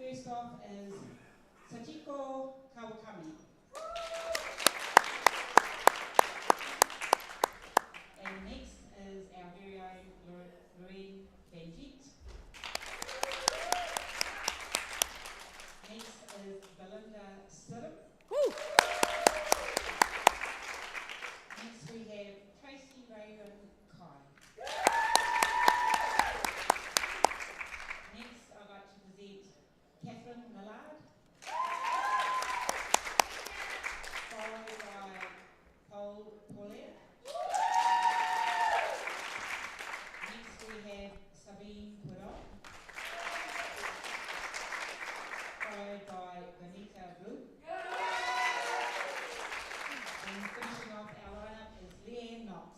first off is Sachiko Kawakami. And next is our very own Lorraine Benjit. Next is Belinda Sidham. Next we have Tracy Raven Kai. Next I'd like to present Catherine Millard. Followed by Paul Paulier. Next we have Sabine Perron. Followed by Vanita Blue. And finishing off our lineup is Leanne Knox.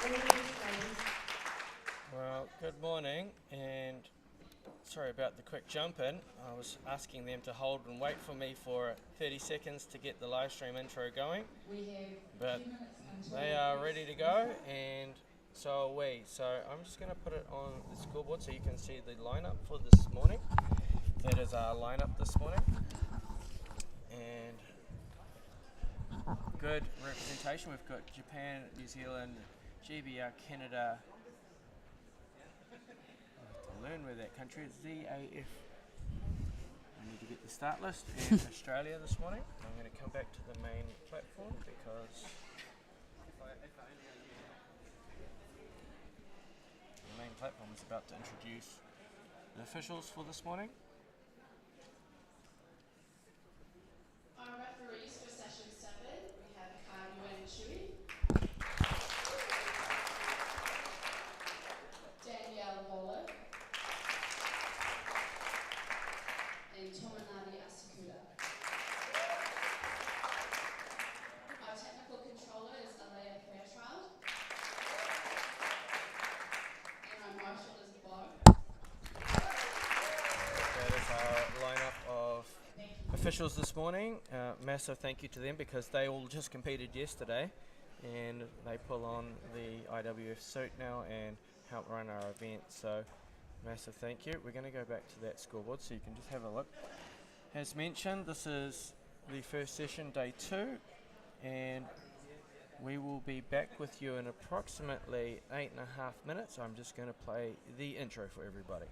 All these ladies. Well, good morning, and sorry about the quick jump in. I was asking them to hold and wait for me for 30 seconds to get the live stream intro going, We have but 2 minutes until they are ready to go, and so are we. So I'm just going to put it on the scoreboard so you can see the lineup for this morning. That is our lineup this morning, and good representation. We've got Japan, New Zealand, GBR, Canada. Learn where that country is, ZAF. I need to get the start list, and Australia this morning. I'm going to come back to the main platform because the main platform is about to introduce the officials for this morning. Our referees for session 7, we have Yuan Chui, Danielle Waller, and Tomonari Asakura. Our technical controller is Alea Fairchild, and our marshal is Bob. That is our lineup of officials this morning. Massive thank you to them because they all just competed yesterday and they pull on the IWF suit now and help run our event. So massive thank you. We're going to go back to that scoreboard so you can just have a look. As mentioned, this is the first session, day 2, and we will be back with you in approximately 8.5 minutes. I'm just going to play the intro for everybody.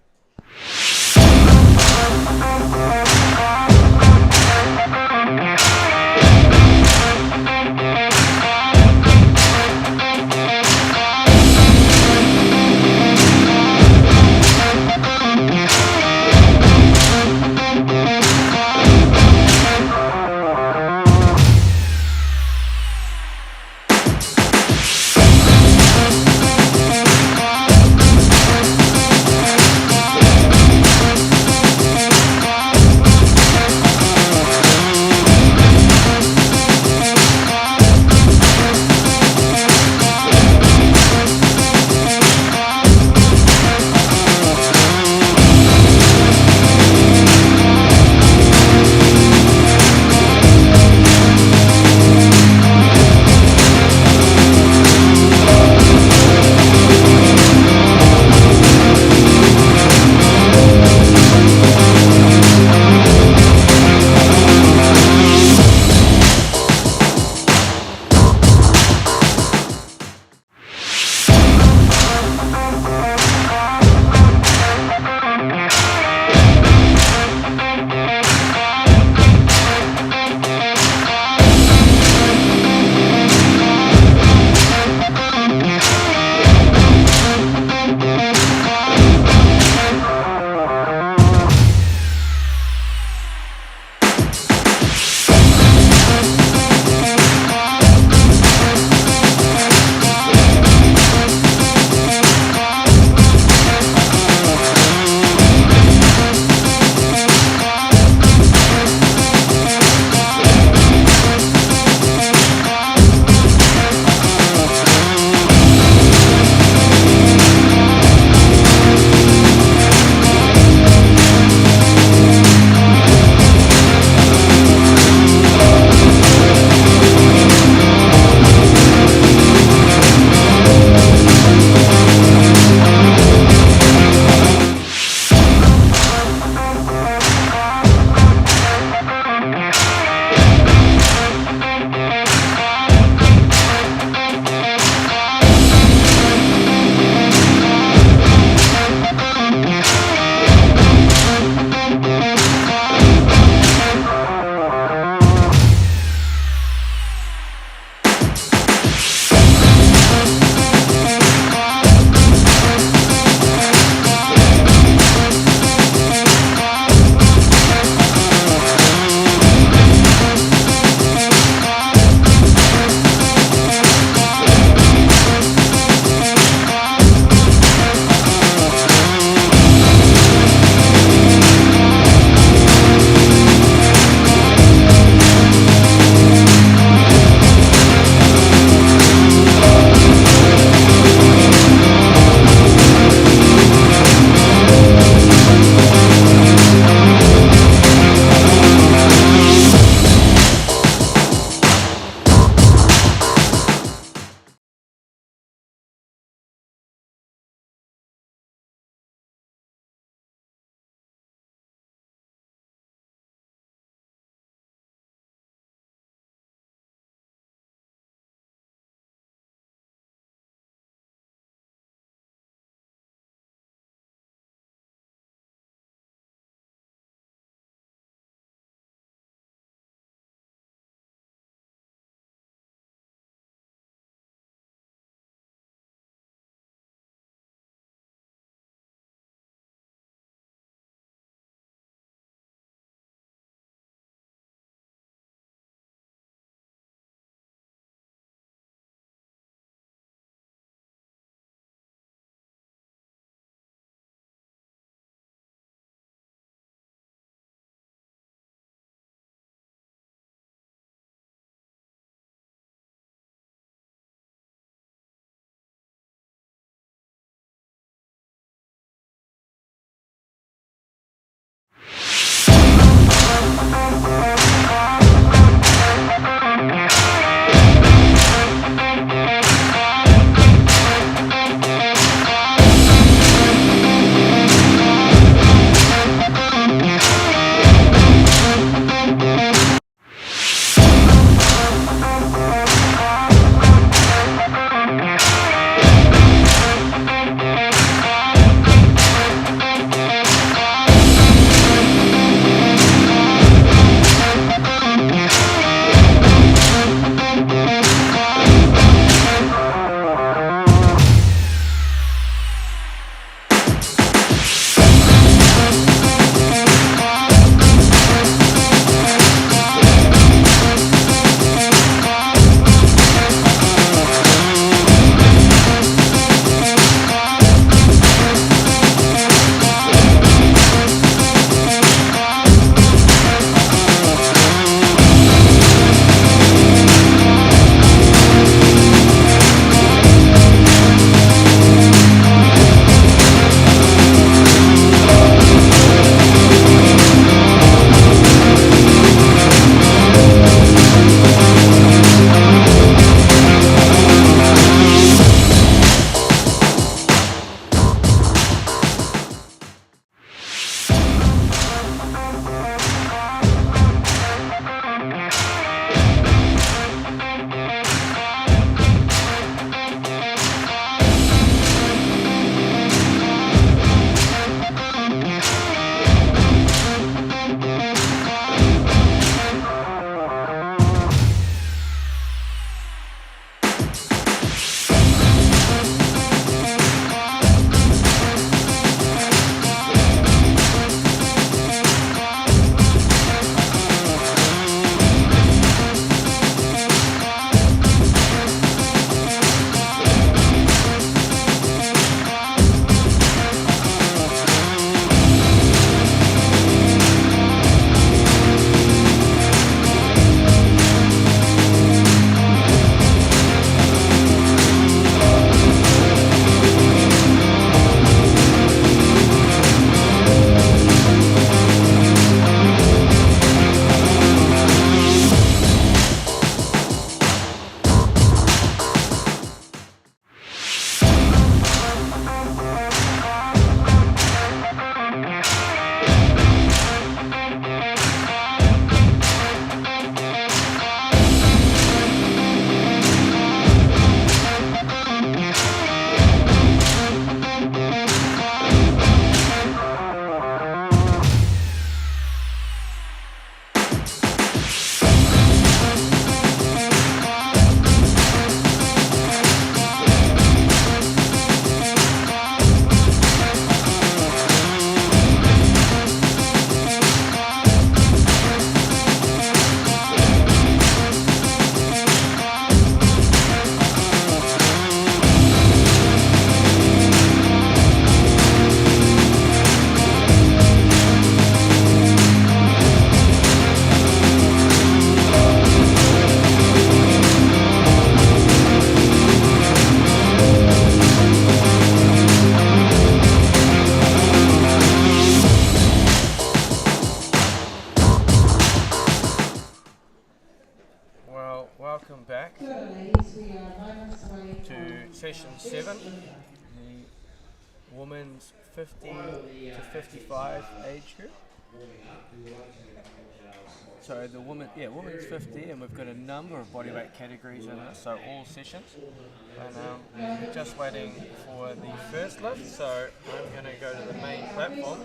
welcome back Kia ora, ladies, we are moments away to from session 7, the women's 50 to 55 age group. So the women's 50, and we've got a number of bodyweight categories in this, so all sessions. And we're just waiting for the first lift, so I'm going to go to the main platform.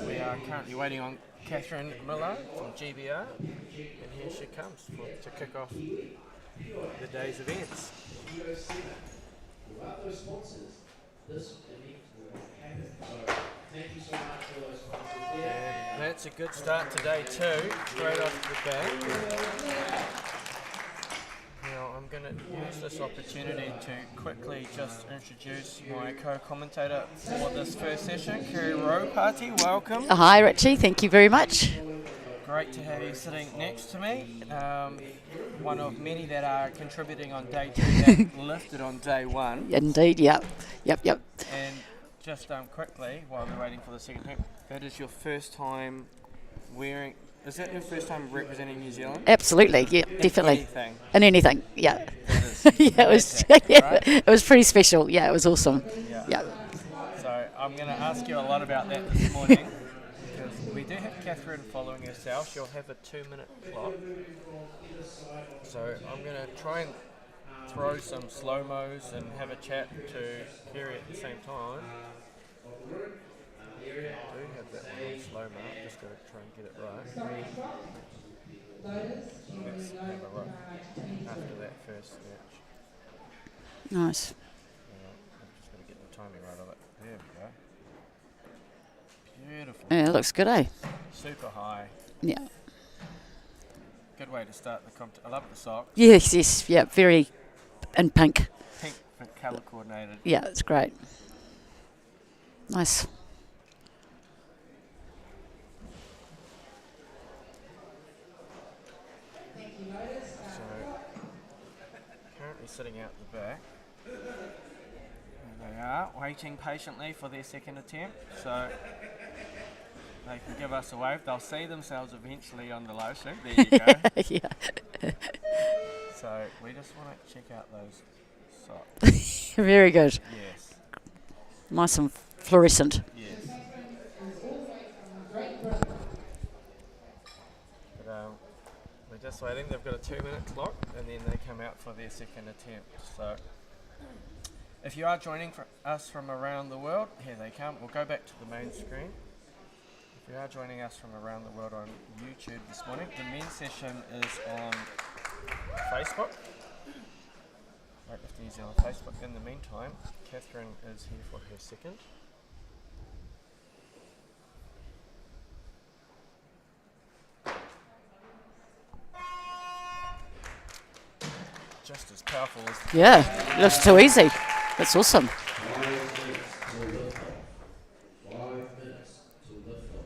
We are currently waiting on Catherine Miller from GBR, and here she comes to kick off the day's events. Without those sponsors, this event will happen. So thank you so much for those sponsors there. And that's a good start to day 2, straight off the bat. Now I'm going to use this opportunity to quickly just introduce my co-commentator for this first session, Kerry Rowe-Party. Welcome. Hi Richie, thank you very much. Great to have you sitting next to me. One of many that are contributing on day 2 that lifted on day 1. Indeed, yep. And just quickly, while we're waiting for the second team, that is your first time wearing, is that your first time representing New Zealand? Absolutely, yeah, definitely. Anything. In anything, yeah. Yeah, it was right? it was pretty special, yeah, it was awesome. Yeah. So I'm going to ask you a lot about that this morning. Because we do have Catherine following herself. She'll have a 2-minute clock. So I'm going to try and throw some slow-mos and have a chat to Kerry at the same time. I do have that one on slow-mo. I'm just going to try and get it right. Let's have a look after that first snatch. Nice. I'm just going to get the timing right of it. There we go. Beautiful. Yeah, it looks good, eh? Super high. Yeah. Good way to start the I love the socks. Yes, yeah, very in pink. Pink colour coordinated. Yeah, it's great. Nice. So, currently sitting out the back. There they are, waiting patiently for their second attempt. So, they can give us a wave. They'll see themselves eventually on the low slope. There you go. Yeah. So, we just want to check out those socks. Very good. Yes. Nice and fluorescent. Yes. But we're just waiting. They've got a 2-minute clock, and then they come out for their second attempt. So, if you are joining us from around the world, here they come. We'll go back to the main screen. If you are joining us from around the world on YouTube this morning, the men's session is on Facebook. Weightlifting New Zealand Facebook. In the meantime, Catherine is here for her second. Just as powerful as Yeah, looks too easy. That's awesome.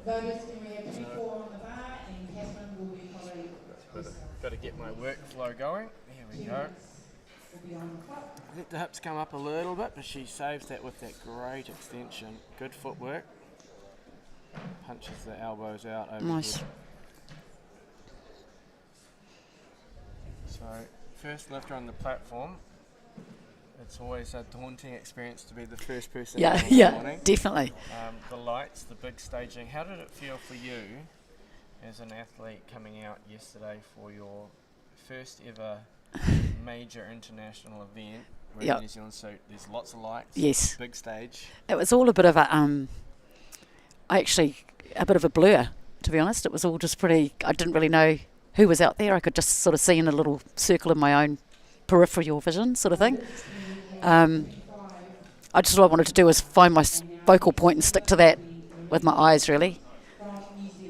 voters, can we have 24 on the bar, and Catherine will be following. Got to get my workflow going. Here we go. Will be on the clock. Let the hips come up a little bit, but she saves that with that great extension. Good footwork. Punches the elbows out over Nice. the head. So, first lifter on the platform. It's always a daunting experience to be the first person Yeah, in the yeah, morning. definitely. The lights, the big staging. How did it feel for you as an athlete coming out yesterday for your first ever major international event? We're Yep. in New Zealand, so there's lots of lights. Yes. Big stage. It was all a bit of a, a bit of a blur, to be honest. It was all just pretty, I didn't really know who was out there. I could just sort of see in a little circle in my own peripheral vision sort of thing. I just all I wanted to do was find my focal point and stick to that with my eyes, really.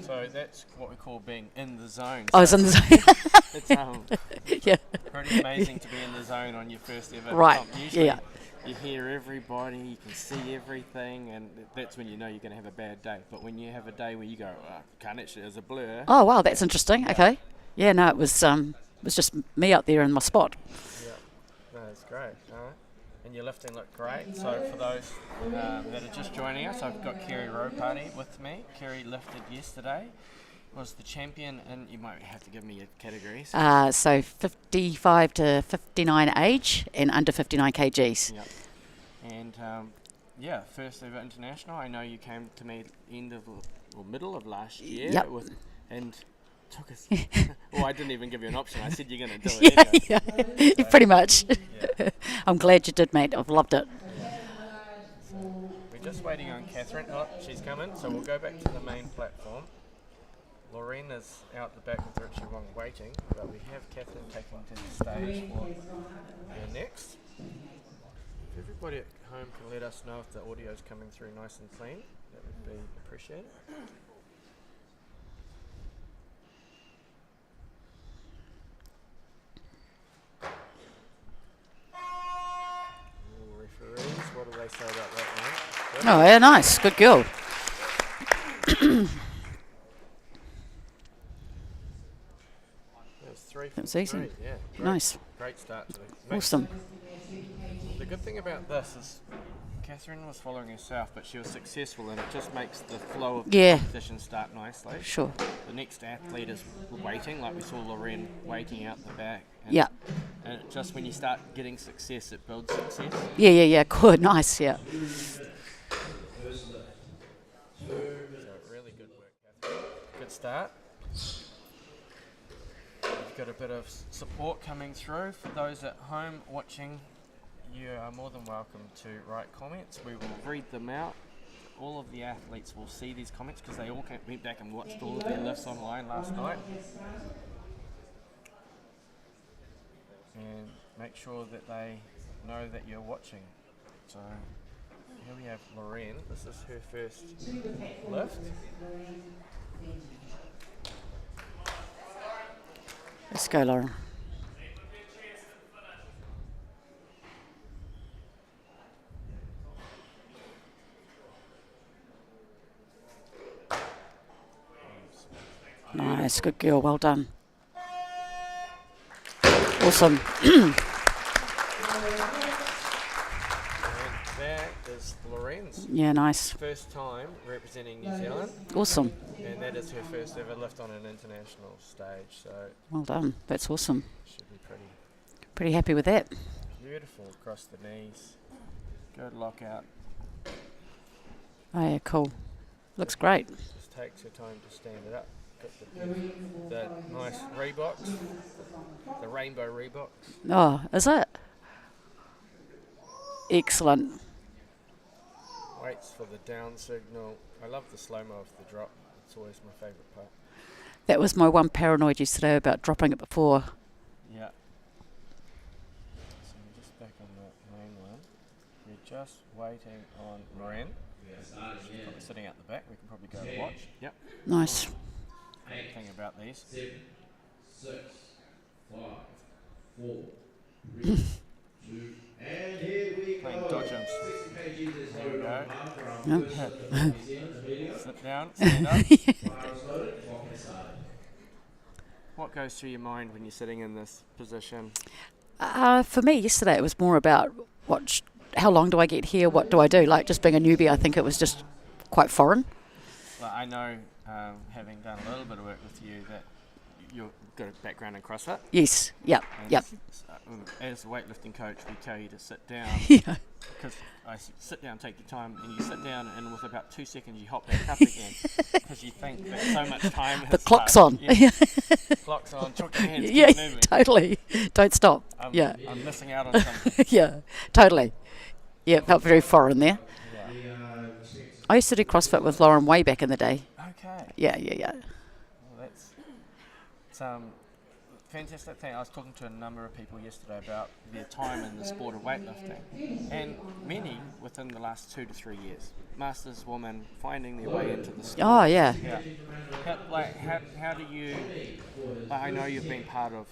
So that's what we call being in the zone. I was in the zone. It's Yeah. pretty amazing to be in the zone on your first ever Right, comp. Usually yeah. you hear everybody, you can see everything, and that's when you know you're going to have a bad day. But when you have a day where you go, can't actually, there's a blur. Oh, wow, that's interesting. Okay. Yeah, no, it was just me out there in my spot. Yeah, no, that's great. And your lifting looked great. So for those that are just joining us, I've got Kerry Rowe-Party with me. Kerry lifted yesterday was the champion, and you might have to give me your categories. So 55 to 59 age and under 59 kgs. Yep. And first ever international. I know you came to me middle of last year. Yep. And took us. Well, I didn't even give you an option. I said you're going to do it. Yeah, pretty much. Yeah. I'm glad you did, mate. I've loved it. We're just waiting on Catherine. Oh, she's coming. So we'll go back to the main platform. Lorraine is out the back with Richie Wong waiting, but we have Catherine taking to the stage for her next. If everybody at home can let us know if the audio is coming through nice and clean, that would be appreciated. Referees, what do they say about that one? Oh, yeah, nice. Good girl. That was easy. Yeah, great, Nice. Great start to the Awesome. The good thing about this is Catherine was following herself, but she was successful, and it just makes the flow of the Yeah. competition start nicely. Sure. The next athlete is waiting, like we saw Lorraine waiting out the back. And, Yeah. And it just when you start getting success, it builds success. Yeah. Good. Nice. Yeah. So really good work, Catherine. Good start. You've got a bit of support coming through. For those at home watching, you are more than welcome to write comments. We will read them out. All of the athletes will see these comments because they all went back and watched all of their lifts online last night. And make sure that they know that you're watching. So here we have Lorraine. This is her first lift. Let's go, Lauren. Nice, good girl, well done. Awesome. And that is Lorraine's Yeah, nice. first time representing New Zealand, Awesome. and that is her first ever lift on an international stage, so Well done. That's awesome. should be Pretty happy with that. beautiful across the knees. Good lockout. Oh, yeah, cool. Looks great. Just takes her time to stand it up. Got the nice Reeboks, the rainbow Reeboks. Oh, is it? Excellent. Waits for the down signal. I love the slow-mo of the drop. It's always my favourite part. That was my one paranoid yesterday about dropping it before. Yeah. So we're just back on the main one. We're just waiting on Lorraine. She's probably sitting out the back. We can probably go and watch. Yep. Nice. Great thing about these. 7, 6, 5, 4, 3, 2, and here we Playing go. dodgems. 60 kgs is There we loaded go. on half for our No. first lift of New Zealand immediately. Sit down, stand up. Fire is loaded, clock is started. What goes through your mind when you're sitting in this position? For me, yesterday it was more about how long do I get here? What do I do? Like just being a newbie, I think it was just quite foreign. Well, I know, having done a little bit of work with you, that you've got a background in CrossFit. Yes. Yep. And Yep. As a weightlifting coach, we tell you to sit down. Yeah. Because sit down, take your time, and you sit down, and with about 2 seconds, you hop back up again. Because you think that so much time has The clock's passed. on. Yeah. Clock's on. Chalk your hands. Yeah. Keep moving. Totally. Don't stop. I'm, Yeah. I'm missing out on something. Yeah. Totally. Yeah. Felt very foreign there. Yeah. I used to do CrossFit with Lauren way back in the day. Okay. Yeah. Well, that's fantastic thing. I was talking to a number of people yesterday about their time in the sport of weightlifting, and many within the last 2 to 3 years. Masters women finding their way into the sport. Oh, yeah. Yeah. How do you? I know you've been part of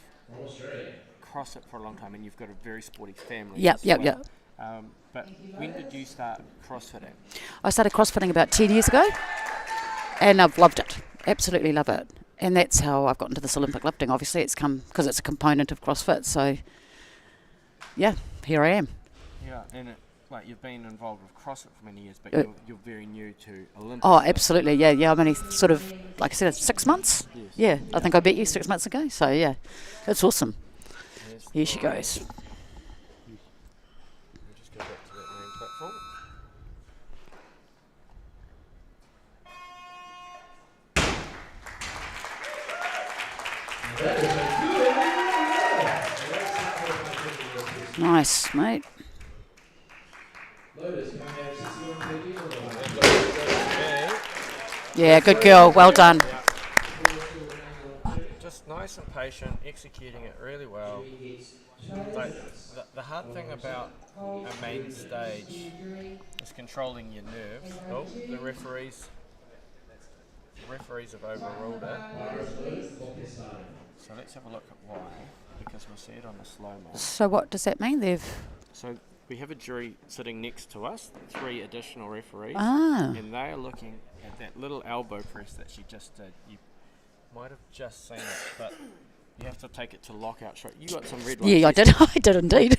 CrossFit for a long time, and you've got a very sporty family. Yep. as Yep. well. Yep. But when did you start CrossFitting? I started CrossFitting about 10 years ago, and I've loved it. Absolutely love it. And that's how I've got into this Olympic lifting. Obviously, it's come because it's a component of CrossFit. So, yeah, here I am. Yeah, and like you've been involved with CrossFit for many years, but you're very new to Olympics. Oh, absolutely, yeah. I'm only sort of, like I said, 6 months. Yes. Yeah, I think I bet you 6 months ago. So yeah, it's awesome. Yes, Here she Lauren. goes. We'll just go back to that main platform. Nice, mate. Lotus, can I have 61 kgs or what? That looks good to me. Yeah, good girl. Well done. Just nice and patient, executing it really well. Like the hard thing about a main stage is controlling your nerves. Oh, the referees have overruled it. So let's have a look at why, because we'll see it on the slow-mo. So what does that mean? So we have a jury sitting next to us, 3 additional referees, Ah. and they are looking at that little elbow press that she just did. You might have just seen it, but you have to take it to lockout shot. You got some red lights. Yeah, I did. I did indeed.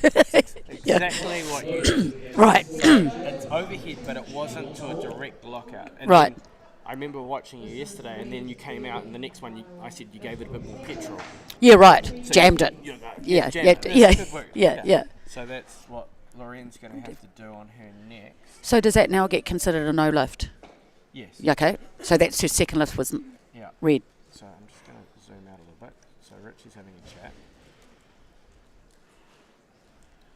Yeah. Exactly what you did. Right. It's overhead, but it wasn't to a direct lockout. And Right. then I remember watching you yesterday, and then you came out, and the next one I said you gave it a bit more petrol. Yeah, right. So Jammed it. Yeah, jammed yeah, it. yeah, Good work. yeah. So that's what Lorene's going to have to do on her next. So does that now get considered a no lift? Yes. Yeah, okay. So that's her second lift was Yeah. red. So I'm just going to zoom out a little bit. So Richie's having a chat.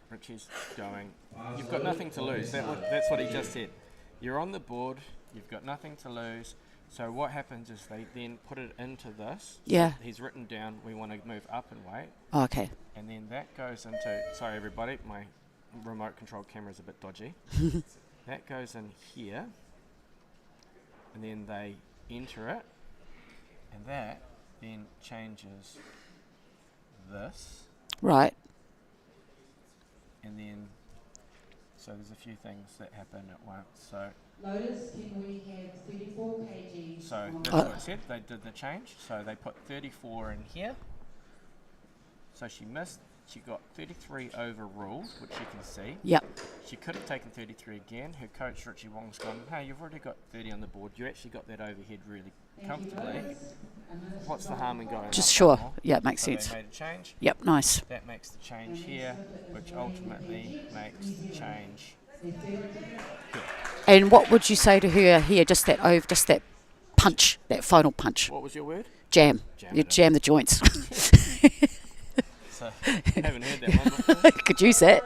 Richie's going, you've got nothing to lose. That's what he just said. You're on the board, you've got nothing to lose. So what happens is they then put it into this. Yeah. He's written down, we want to move up in weight. Oh, okay. And then that goes into, sorry everybody, my remote control camera is a bit dodgy. That goes in here. And then they enter it. And that then changes this. Right. And then, so there's a few things that happen at once. So Lotus, can we have 34 kgs? So on that's the- what I said, they did the change. So they put 34 in here. So she missed, she got 33 overruled, which you can see. Yep. She could have taken 33 again. Her coach, Richie Wong's gone, hey, you've already got 30 on the board. You actually got that overhead really comfortably. What's the harm in going Just up sure. more? Yeah, it makes So sense. they made a change. Yep, nice. That makes the change here, which ultimately makes the change here. And what would you say to her here? Just that punch, that final punch. What was your word? Jam. Jam You it in. jam the joints. So, haven't heard that one before. Could use that.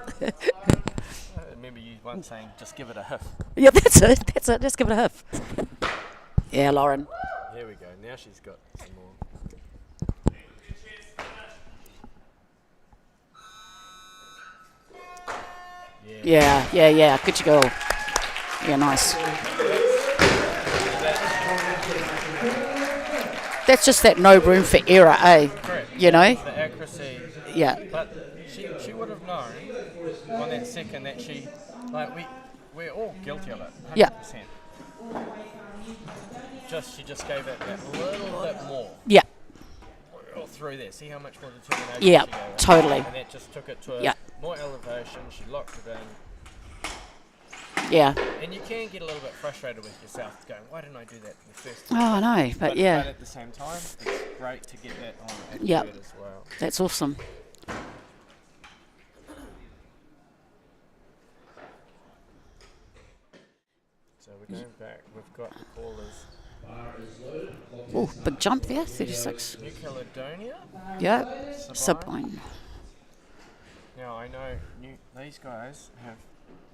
I remember you once saying, just give it a huff. Yeah, that's it. That's it. Just give it a huff. Yeah, Lauren. There we go. Now she's got some more. Yeah. Good to go. Yeah, nice. That's just that no room for error, eh? Correct. You know? The accuracy. Yeah. But she would have known on that second that we're all guilty of it. 100%. Yeah. She just gave it that little bit more. Yeah. All through there. See how much more determination Yeah, she gave it? totally. And that just took it to Yeah. more elevation. She locked it in. Yeah. And you can get a little bit frustrated with yourself going, why didn't I do that the first time? Oh, I know. But But yeah, at the same time, it's great to get that on at Yeah. third as well. that's awesome. So we're going back. We've got the callers. Oh, big jump there, 36. New Caledonia. Yeah. Sabine. Sabine. Now I know these guys have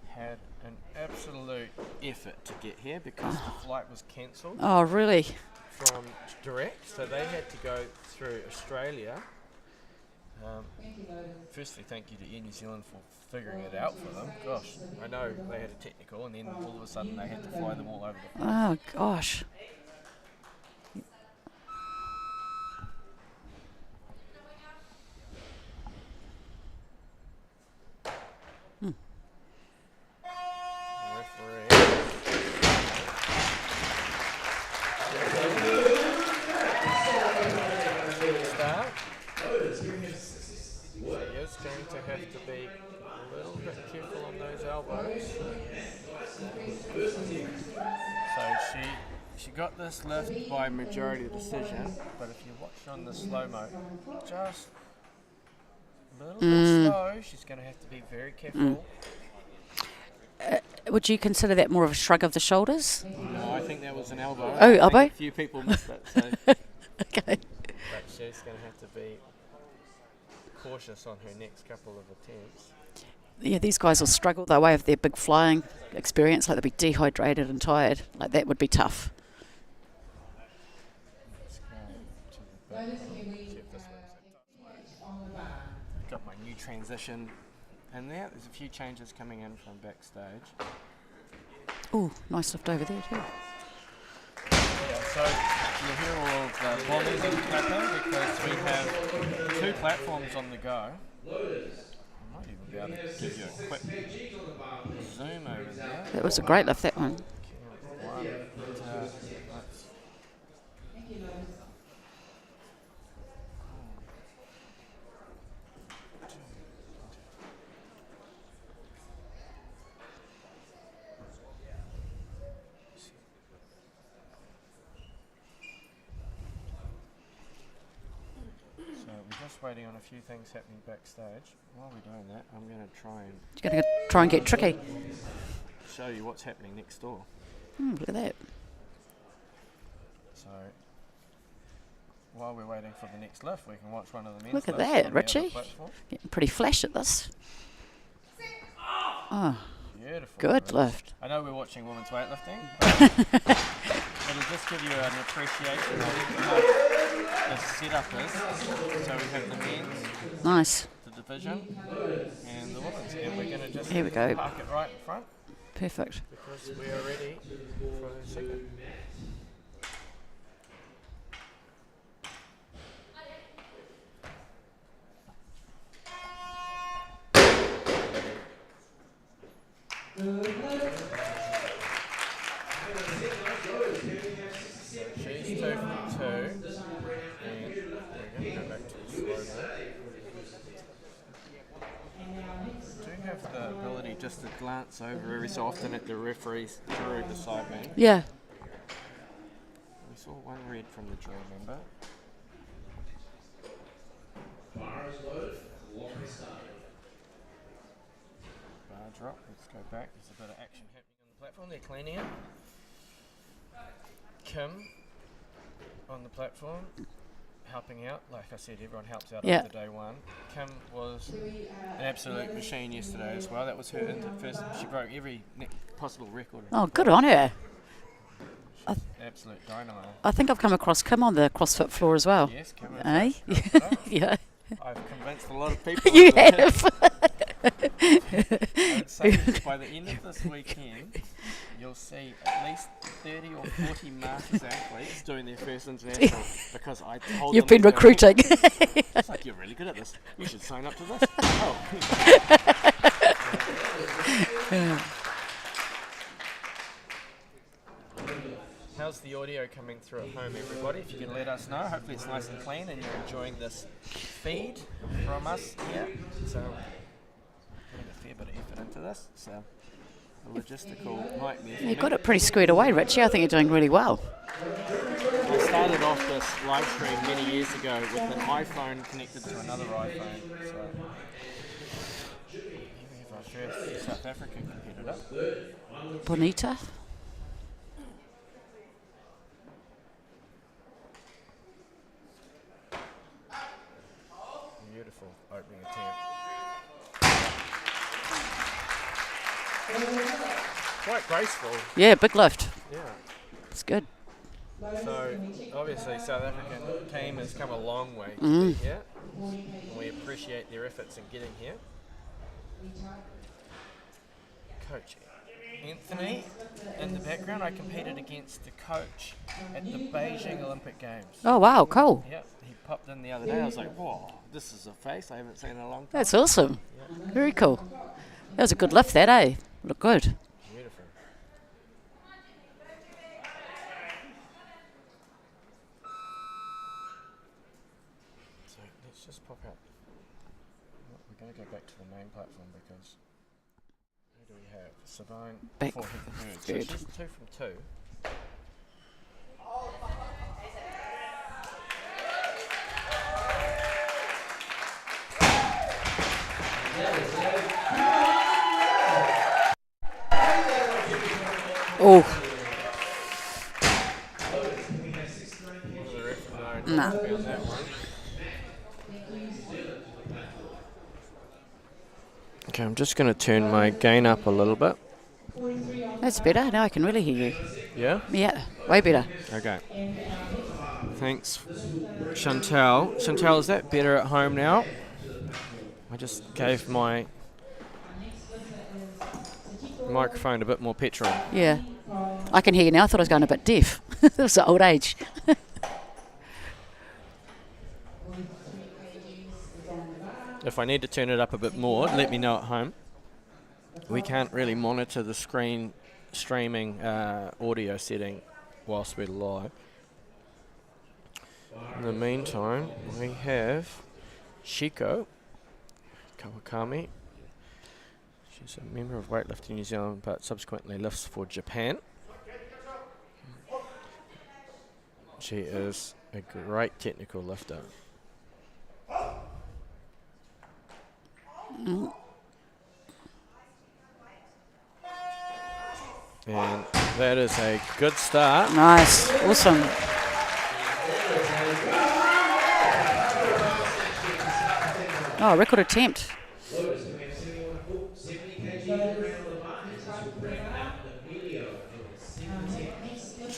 had an absolute effort to get here because the flight was cancelled Oh, really? from direct, so they had to go through Australia. Firstly, thank you to Air New Zealand for figuring it out for them. Gosh, I know they had a technical, and then all of a sudden they had to fly them all over the place. Oh, gosh. Referee. Start. He is going to have to be a little bit careful on those elbows. she got this lift by majority decision, but if you watch on the slow-mo, just a little bit slow, she's going to have to be very careful. Would you consider that more of a shrug of the shoulders? No, I think that was an elbow. Oh, I think elbow? a few people missed it, so Okay. but she's going to have to be cautious on her next couple of attempts. Yeah, these guys will struggle. They way of their big flying experience, like they'll be dehydrated and tired. Like that would be tough. Let's go to the back. Notice can we See if this works. on the bar. Got my new transition in there. There's a few changes coming in from backstage. Oh, nice lift over there too. Yeah, so you'll hear all of the bodies and clapping because we have 2 platforms on the go. I might even be able to give you a quick zoom over there. That was a great lift, that one. One, let's Thank you, Lotus. So we're just waiting on a few things happening backstage. While we're doing that, I'm going to try and You're going to try and get tricky. show you what's happening next door. Look at that. So while we're waiting for the next lift, we can watch one of the men's Look at lifts that, on the other Richie. platform. Getting pretty flash at this. Oh, Beautiful. good Rich. lift. I know we're watching women's weightlifting, but it'll just give you an appreciation of how the setup is. So we have the men's, Nice. the division, and the women's. And we're going to just Here we go. park it right in front Perfect. because we are ready for the second. She's 2 from 2, and we're going to go back to the slow-mo. Do have the ability just to glance over every so often at the referees through the side man. Yeah. We saw one red from the drill member. Bar is loaded. Clock is started. Bar drop, let's go back. There's a bit of action happening on the platform. They're cleaning it. Kim on the platform, helping out. Like I said, everyone helps out Yeah. after day one. Kim was an absolute machine yesterday as well. That was her first. She broke every possible record. Oh, good on her. Absolute dynamo. I think I've come across Kim on the CrossFit floor as well. Yes, Kim. Eh? Yeah. I've convinced a lot of people. You of that. have. I'd say that by the end of this weekend, you'll see at least 30 or 40 masters athletes doing their first international because I told You've them been that they were- recruiting. It's like, you're really good at this. You should sign up to this. Oh. How's the audio coming through at home, everybody? If you can let us know. Hopefully it's nice and clean and you're enjoying this feed from us here. So, putting a fair bit of effort into this. So, a logistical nightmare for You me. got it pretty squared away, Richie. I think you're doing really well. I started off this live stream many years ago with an iPhone connected to another iPhone. So, here we have our first South African competitor. Bonita. Beautiful opening attempt. Quite graceful. Yeah, big lift. Yeah. It's good. So obviously South African team has come a long way to Mm. be here. And we appreciate their efforts in getting here. Coach Anthony in the background. I competed against the coach at the Beijing Olympic Games. Oh, wow, cool. Yep, he popped in the other day. I was like, whoa, this is a face I haven't seen in a long time. That's awesome. Very cool. That was a good lift, that, eh? Looked good. Beautiful. So let's just pop out. We're going to go back to the main platform because who do we have? Savine Back for her third. So third. she's 2 from 2. Oh, No, nah. on that one. Okay, I'm just going to turn my gain up a little bit. That's better. Now I can really hear you. Yeah? Yeah, way better. Okay. Thanks, Chantal. Chantal, is that better at home now? I just gave my microphone a bit more petrol. Yeah, I can hear you now. I thought I was going a bit deaf. It was the old age. If I need to turn it up a bit more, let me know at home. We can't really monitor the streaming audio setting whilst we're live. In the meantime, we have Shiko Kawakami. She's a member of Weightlifting New Zealand, but subsequently lifts for Japan. She is a great technical lifter. And that is a good start. Nice, awesome. Oh, record attempt.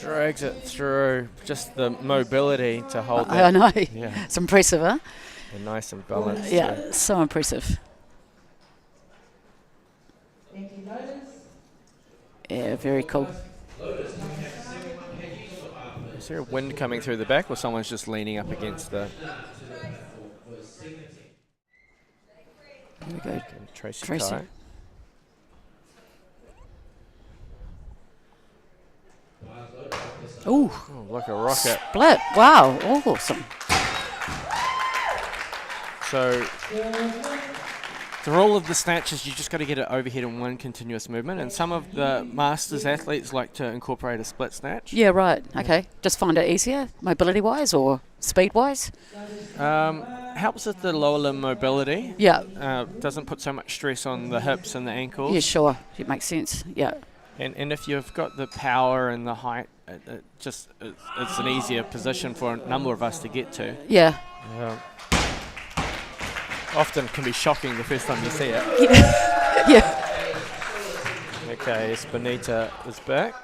Drags it through. Just the mobility to hold I that. know. Yeah, It's impressive, huh? and nice and balanced. too. Yeah, so impressive. Yeah, very cool. Is there a wind coming through the back, or someone's just leaning up against the? There we go. Tracy. Tracy. Kai. Ooh, Oh, like a rocket. split. Wow, awesome. So, through all of the snatches, you just got to get it overhead in one continuous movement. And some of the masters athletes like to incorporate a split snatch. Yeah, right. Okay. Just find it easier, mobility-wise or speed-wise? Helps with the lower limb mobility. Yeah. Doesn't put so much stress on the hips and the ankles. Yeah, sure. It makes sense. Yeah. And if you've got the power and the height, it's an easier position for a number of us to get to. Yeah. Often can be shocking the first time you see it. Yeah. Okay, Bonita is back.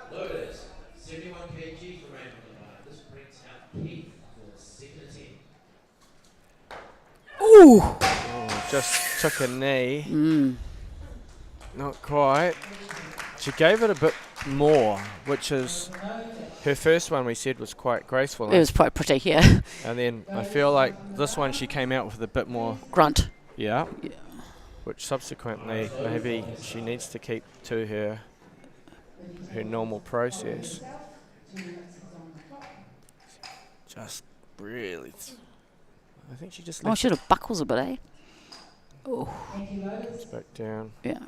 Ooh. Oh, just took a knee. Not quite. She gave it a bit more, which is her first one we said was quite graceful. It was quite pretty, yeah. And then I feel like this one she came out with a bit more. Grunt. Yeah. Which subsequently maybe she needs to keep to her normal process. Just really. I think she just Oh, left should have buckles a bit, eh? Oh. it back down. Yeah.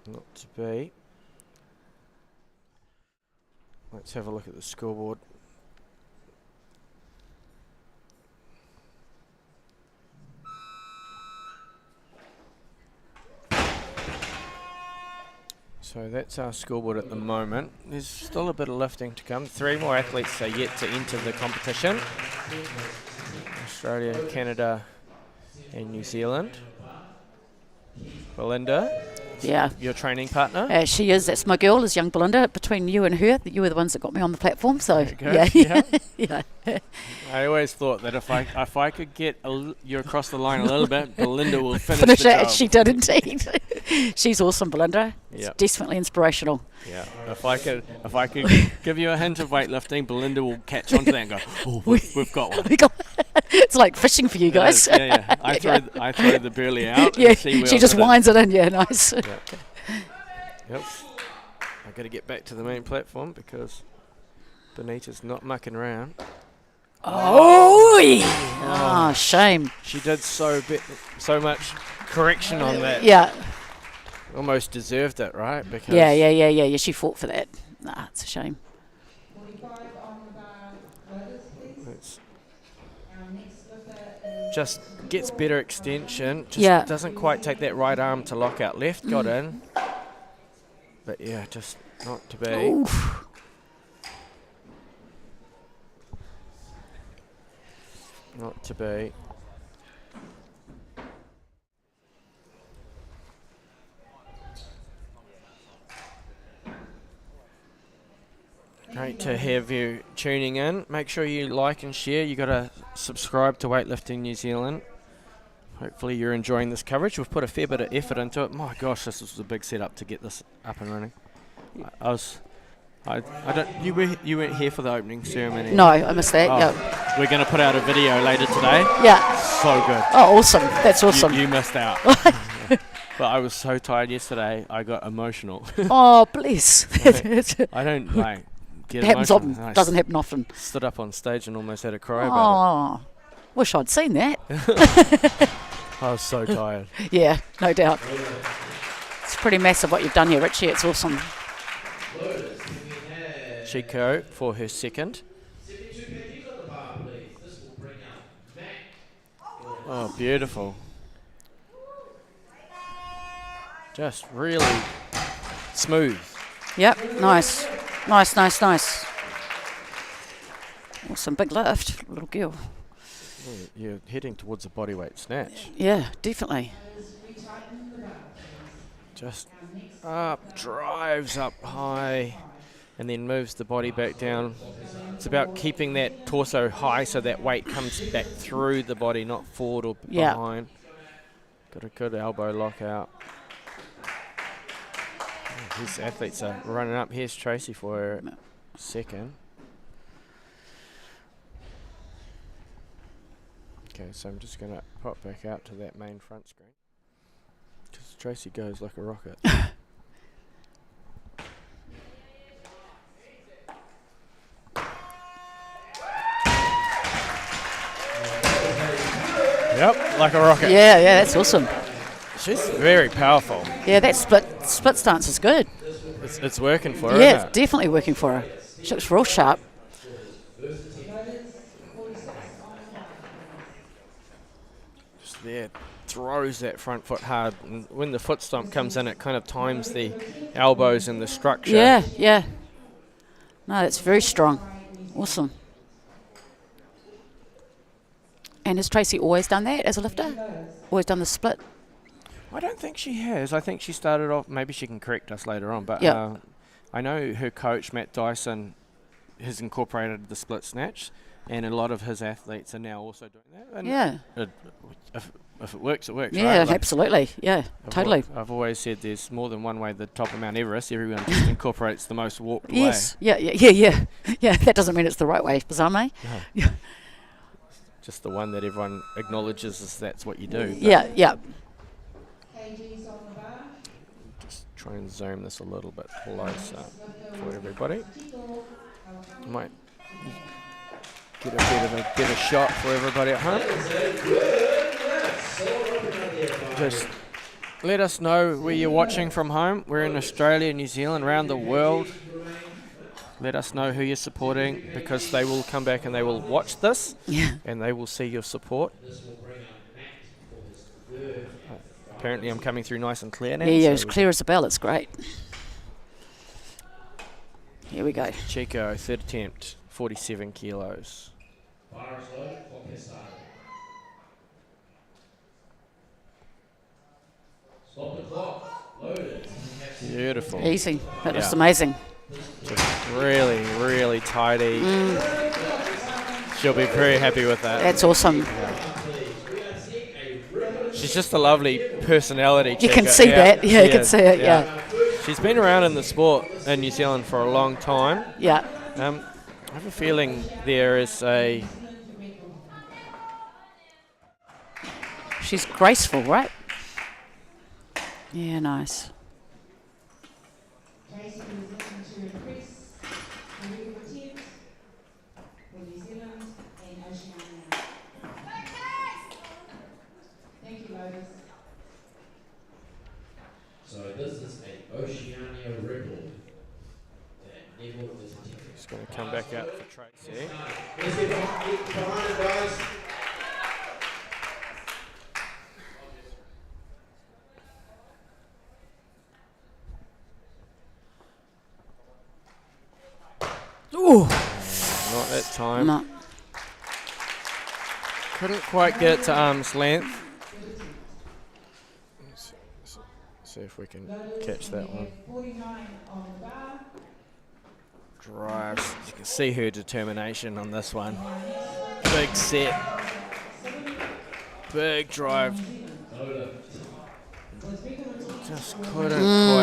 Not to be. Let's have a look at the scoreboard. So that's our scoreboard at the moment. There's still a bit of lifting to come. 3 more athletes are yet to enter the competition. Australia, Canada and New Zealand. Belinda, Yeah. your training partner. She is. That's my girl, is young Belinda. Between you and her, you were the ones that got me on the platform. So, Very good, yeah. yeah. Yeah. I always thought that if I could get you across the line a little bit, Belinda will finish Finish the it, job. and she did indeed. She's awesome, Belinda. Yeah. It's definitely inspirational. Yeah, if I could give you a hint of weightlifting, Belinda will catch on to that and go, "Oh, we've got one." It's like fishing for you guys. It is, yeah. I throw the burley out. Yeah, and see where she I just fit in. winds it in. Yeah, nice. Yep. I got to get back to the main platform because Bonita's not mucking around. Oh, shame. She did so much correction on that. Yeah. Almost deserved it, right? Because Yeah. She fought for that. Nah, it's a shame. 45 on the bar, loaders, please. it's Our next lifter is just gets better extension. Just Yeah. doesn't quite take that right arm to lock out left. Got in. But yeah, just not to be. Oof. Not to be. Great to have you tuning in. Make sure you like and share. You got to subscribe to Weightlifting New Zealand. Hopefully you're enjoying this coverage. We've put a fair bit of effort into it. My gosh, this was a big setup to get this up and running. I don't. You weren't here for the opening ceremony. No, I missed that. Oh, Yeah. we're going to put out a video later today. Yeah. So good. Oh, awesome. That's awesome. You missed out. But I was so tired yesterday. I got emotional. Oh, bless. I don't like. It happens often. Doesn't happen often. Stood up on stage and almost had a cry about Oh, wish I'd seen that. it. I was so tired. Yeah, no doubt. It's pretty massive what you've done here, Richie. It's awesome. Chico for her second. Oh, beautiful. Just really smooth. Yep, nice. Nice. Awesome, big lift, little girl. You're heading towards a bodyweight snatch. Yeah, definitely. Just up, drives up high, and then moves the body back down. It's about keeping that torso high so that weight comes back through the body, not forward or behind. Got a good elbow lock out. These athletes are running up. Here's Tracy for her second. Okay, so I'm just going to pop back out to that main front screen. Because Tracy goes like a rocket. Yep, like a rocket. Yeah, that's awesome. She's very powerful. Yeah, that split stance is good. It's working for her. Yeah, isn't it's definitely working for her. She looks real sharp. Just there, throws that front foot hard. And when the foot stomp comes in, it kind of times the elbows and the structure. Yeah. No, that's very strong. Awesome. And has Tracy always done that as a lifter? Always done the split? I don't think she has. I think she started off, maybe she can correct us later on, but Yeah. I know her coach, Matt Dyson, has incorporated the split snatch, and a lot of his athletes are now also doing that. And Yeah. If it works, it works. Yeah, right? Like, absolutely. Yeah, totally. I've always said there's more than one way to the top of Mount Everest. Everyone just incorporates the most walked Yes. way. Yeah. Yeah, that doesn't mean it's the right way, bizarre. No. Just the one that everyone acknowledges as that's what you do. but Yeah. kgs on the bar. Just try and zoom this a little bit closer for everybody. Might get a bit of a better shot for everybody at home. Just let us know where you're watching from home. We're in Australia, New Zealand, around the world. Let us know who you're supporting, because they will come back and they will watch this and they will see your support. Apparently I'm coming through nice and clear now. Yeah, so as clear as a bell. It's great. Here we go. Chico, third attempt, 47 kilos. Stop the clock. Loaded. Beautiful. Easy. That was Yeah. amazing. Just really, really tidy. She'll be very happy with that. That's awesome. She's just a lovely personality. You can Chico. see that. Yeah, you she can is. see it. Yeah. She's been around in the sport in New Zealand for a long time. Yeah. I have a feeling there is a... She's graceful, right? Yeah, nice. Tracy is looking to increase the legal attempt for New Zealand and Oceania. Thank you, Lotus. So this is an Oceania record that Neville is attempting. Just going to come back out for Tracy. Let's get behind it, guys. Ooh. Not that time. No. Couldn't quite get it to arm's length. See if we can catch that one. 49 on the bar. Drives. You can see her determination on this one. Big set. Big drive. Just couldn't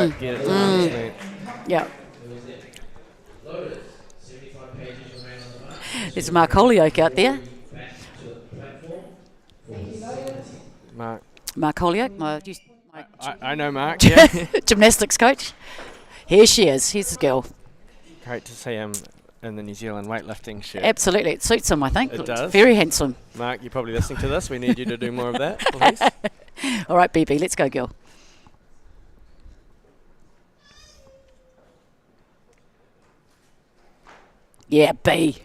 quite get it to arm's length. Yeah. There's Mark Holyoke out there. Mark Holyoke, my I know Mark, yeah. gymnastics coach. Here she is. Here's the girl. Great to see him in the New Zealand weightlifting shirt. Absolutely. It suits him, I think. It does. Very handsome. Mark, you're probably listening to this. We need you to do more of that, please. All right, BB, let's go, girl. Yeah, B.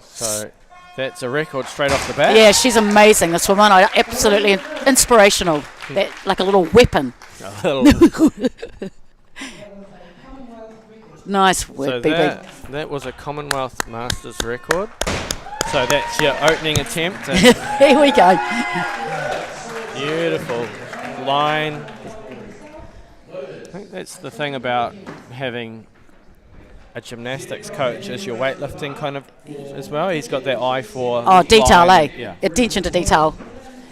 So that's a record straight off the bat. Yeah, she's amazing, this woman. Absolutely inspirational. That, like a little weapon. A little. Nice work, So BB. that was a Commonwealth Masters record. So that's your opening attempt. And Here we go. beautiful line. I think that's the thing about having a gymnastics coach is your weightlifting kind of as well. He's got that eye for Detail, line. eh? Yeah. Attention to detail.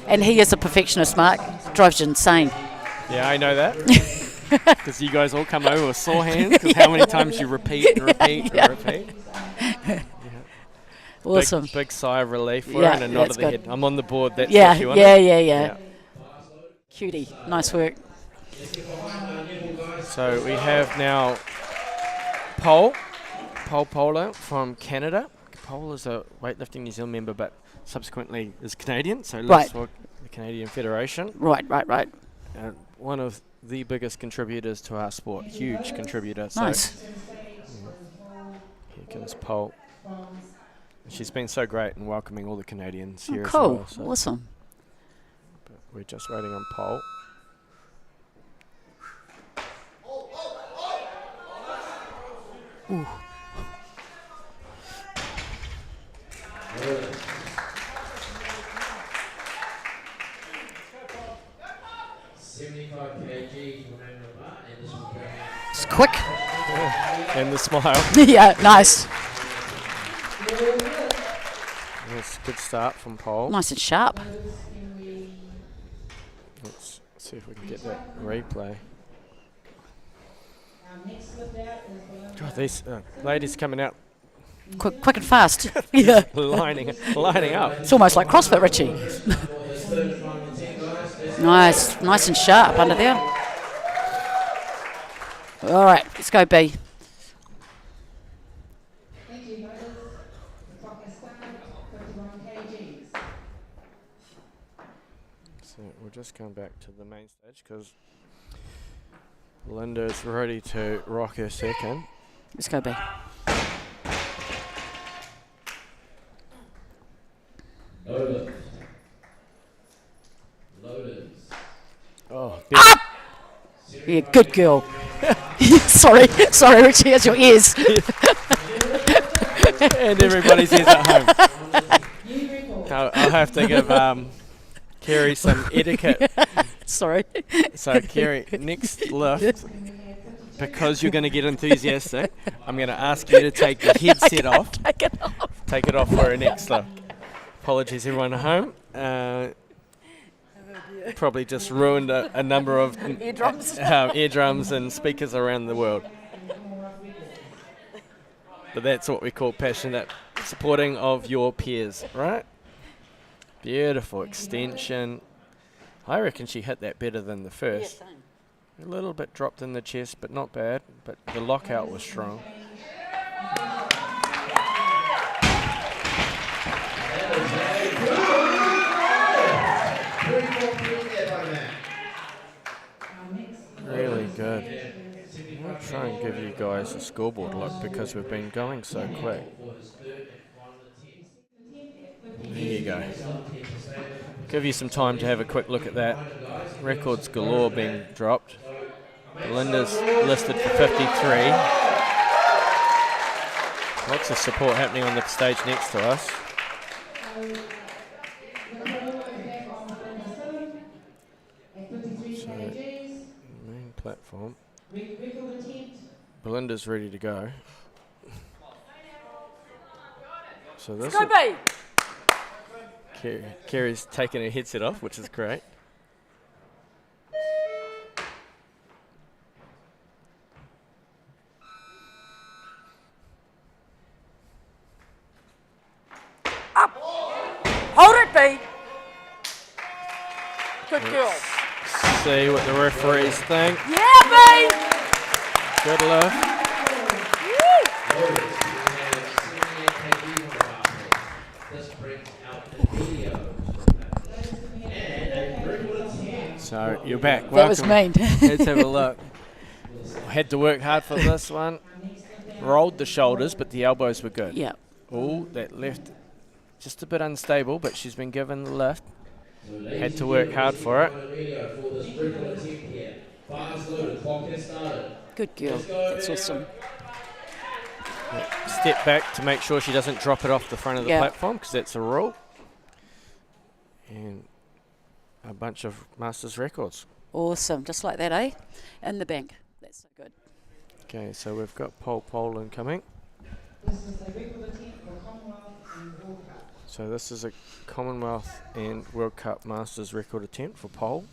And he is a perfectionist, Mark. Drives you insane. Yeah, I know that. Because you guys all come over with sore hands because how many times you repeat and repeat and repeat. Awesome. Big sigh of relief for Yeah, her and a nod of that's the good. head. I'm on the board. That's Yeah, what you want. yeah. Cutie. Nice work. So we have now Pole Polar from Canada. Pole is a Weightlifting New Zealand member, but subsequently is Canadian, so lives for the Canadian Federation. Right. One of the biggest contributors to our sport, huge contributor. Nice. So here comes Pole. She's been so great in welcoming all the Canadians here Cool. as well. So Awesome. but we're just waiting on Pole. Ooh. It's quick. And the smile. Yeah, nice. That's a good start from Pole. Nice and sharp. Let's see if we can get that replay. God, these ladies coming out Quick and fast. Yeah. lining up. It's almost like CrossFit, Richie. Nice and sharp under there. All right, let's go, B. Thank you, brothers. The clock has started. 51 kgs. So we'll just come back to the main stage because Linda's ready to rock her second. Let's go, B. Oh, Yeah, good girl. sorry, Richie, has your ears. and everybody's ears at home. I'll have to give Kerry some etiquette. Sorry. So Kerry, next lift, because you're going to get enthusiastic, I'm going to ask you to take your headset off. Take it off. Take it off for a next lift. Apologies everyone at home. Probably just ruined a number of eardrums and speakers around the world. But that's what we call passionate supporting of your peers, right? Beautiful extension. I reckon she hit that better than the first. A little bit dropped in the chest, but not bad. But the lockout was strong. Really good. I'll try and give you guys a scoreboard look because we've been going so quick. There you go. Give you some time to have a quick look at that. Records galore being dropped. Belinda's listed for 53. Lots of support happening on the stage next to us. So, main platform. Belinda's ready to go. So this Go, babe! Kerry's taking her headset off, which is great. Hold it, babe! Good girl. See what the referees think. Yeah, babe! Good lift. So you're back. That was Welcome. mean. Let's have a look. I had to work hard for this one. Rolled the shoulders, but the elbows were good. Yeah. Oh, that left just a bit unstable, but she's been given the lift. Had to work hard for it. Good girl. That's awesome. Step back to make sure she doesn't drop it off the front of the Yeah. platform, because that's a rule. And a bunch of Masters records. Awesome. Just like that, eh? In the bank. That's so good. Okay, so we've got pole Poland coming. This is a record attempt for Commonwealth and World Cup. So this is a Commonwealth and World Cup Masters record attempt for pole.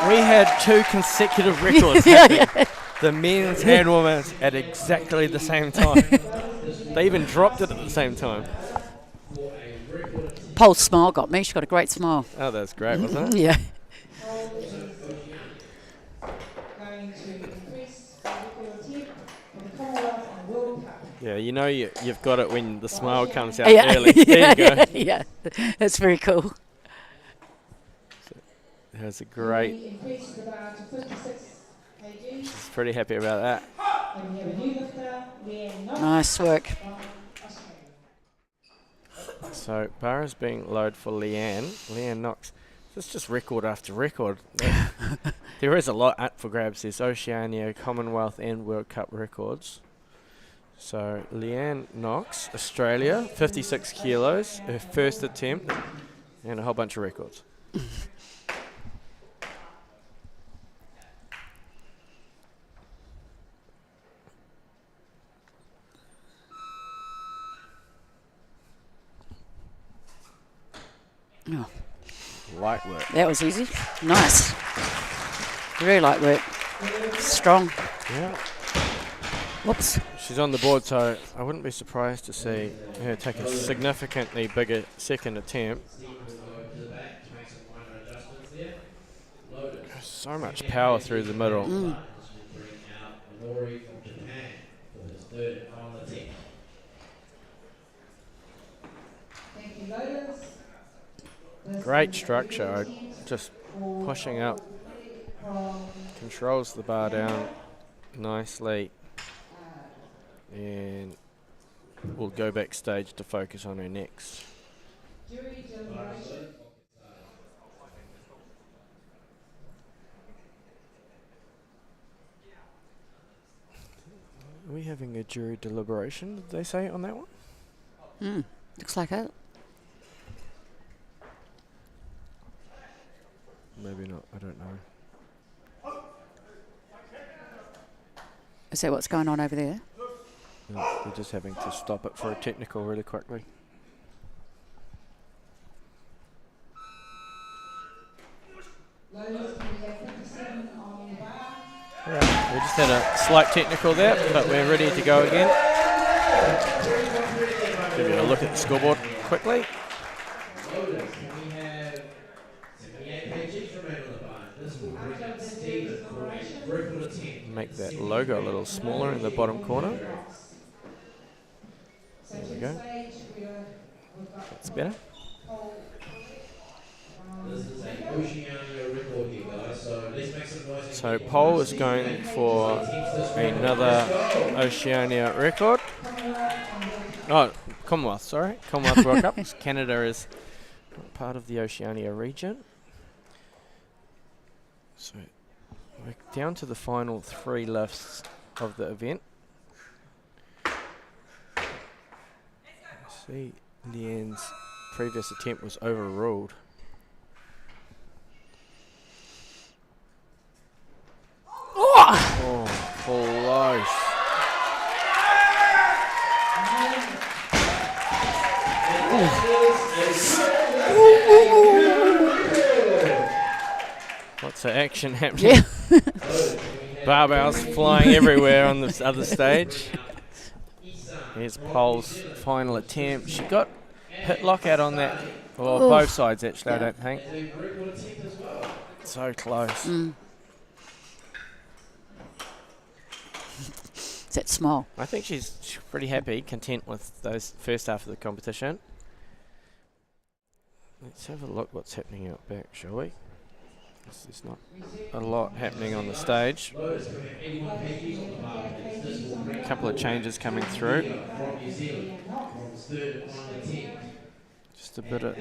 We had 2 consecutive records happening. The men's and women's at exactly the same time. They even dropped it at the same time. Pole's smile got me. She got a great smile. Oh, that's great, wasn't it? Yeah. Going to increase the record attempt for the Commonwealth and World Cup. Yeah, you know you've got it when the smile comes out Yeah. early. There you go. Yeah. That's very cool. That's a great. We increase the bar to 56 kg. She's pretty happy about that. And we have a new lifter, Leanne Knox Nice work. from Australia. So bar is being lowered for Leanne Knox. It's just record after record. There is a lot up for grabs. There's Oceania, Commonwealth and World Cup records. So Leanne Knox, Australia, 56 kilos, her first attempt, and a whole bunch of records. Oh, Light work. that was easy. Nice. Very light work. Strong. Yeah. Whoops. She's on the board, so I wouldn't be surprised to see her take a significantly bigger second attempt. So much power through the middle. Thank you, loaders. Great structure, just pushing up, controls the bar down nicely, and we'll go backstage to focus on her next. Jury deliberation. Are we having a jury deliberation, did they say on that one? Looks like it. Maybe not, I don't know. Is that what's going on over there? No, we're just having to stop it for a technical really quickly. Loaders, can we have 57 on the bar? Right, we just had a slight technical there, but we're ready to go again. Give you a look at the scoreboard quickly. Loaders, can we have 78 kg remain on the bar? This will bring up Stephen for a record attempt. Make that logo a little smaller in the bottom corner. So There we to go. the stage, we've got That's better. Pole. This is an Oceania record here, guys, so let's make some noise. So Pole is going for another Oceania record. Commonwealth and World Cup. Oh, Commonwealth, sorry. Commonwealth World Cup. Canada is part of the Oceania region. So we're down to the final 3 lifts of the event. See, Leanne's previous attempt was overruled. Oh, close. Lots of action happening. Yeah. Barbells flying everywhere on the other stage. Here's Pole's final attempt. She got hit lockout on that. Well, Oof. both sides actually, I Yeah. don't think. So close. It's that smile. I think she's pretty happy, content with those first half of the competition. Let's have a look what's happening out back, shall we? There's not a lot happening on the stage. A couple of changes coming through. Just a bit of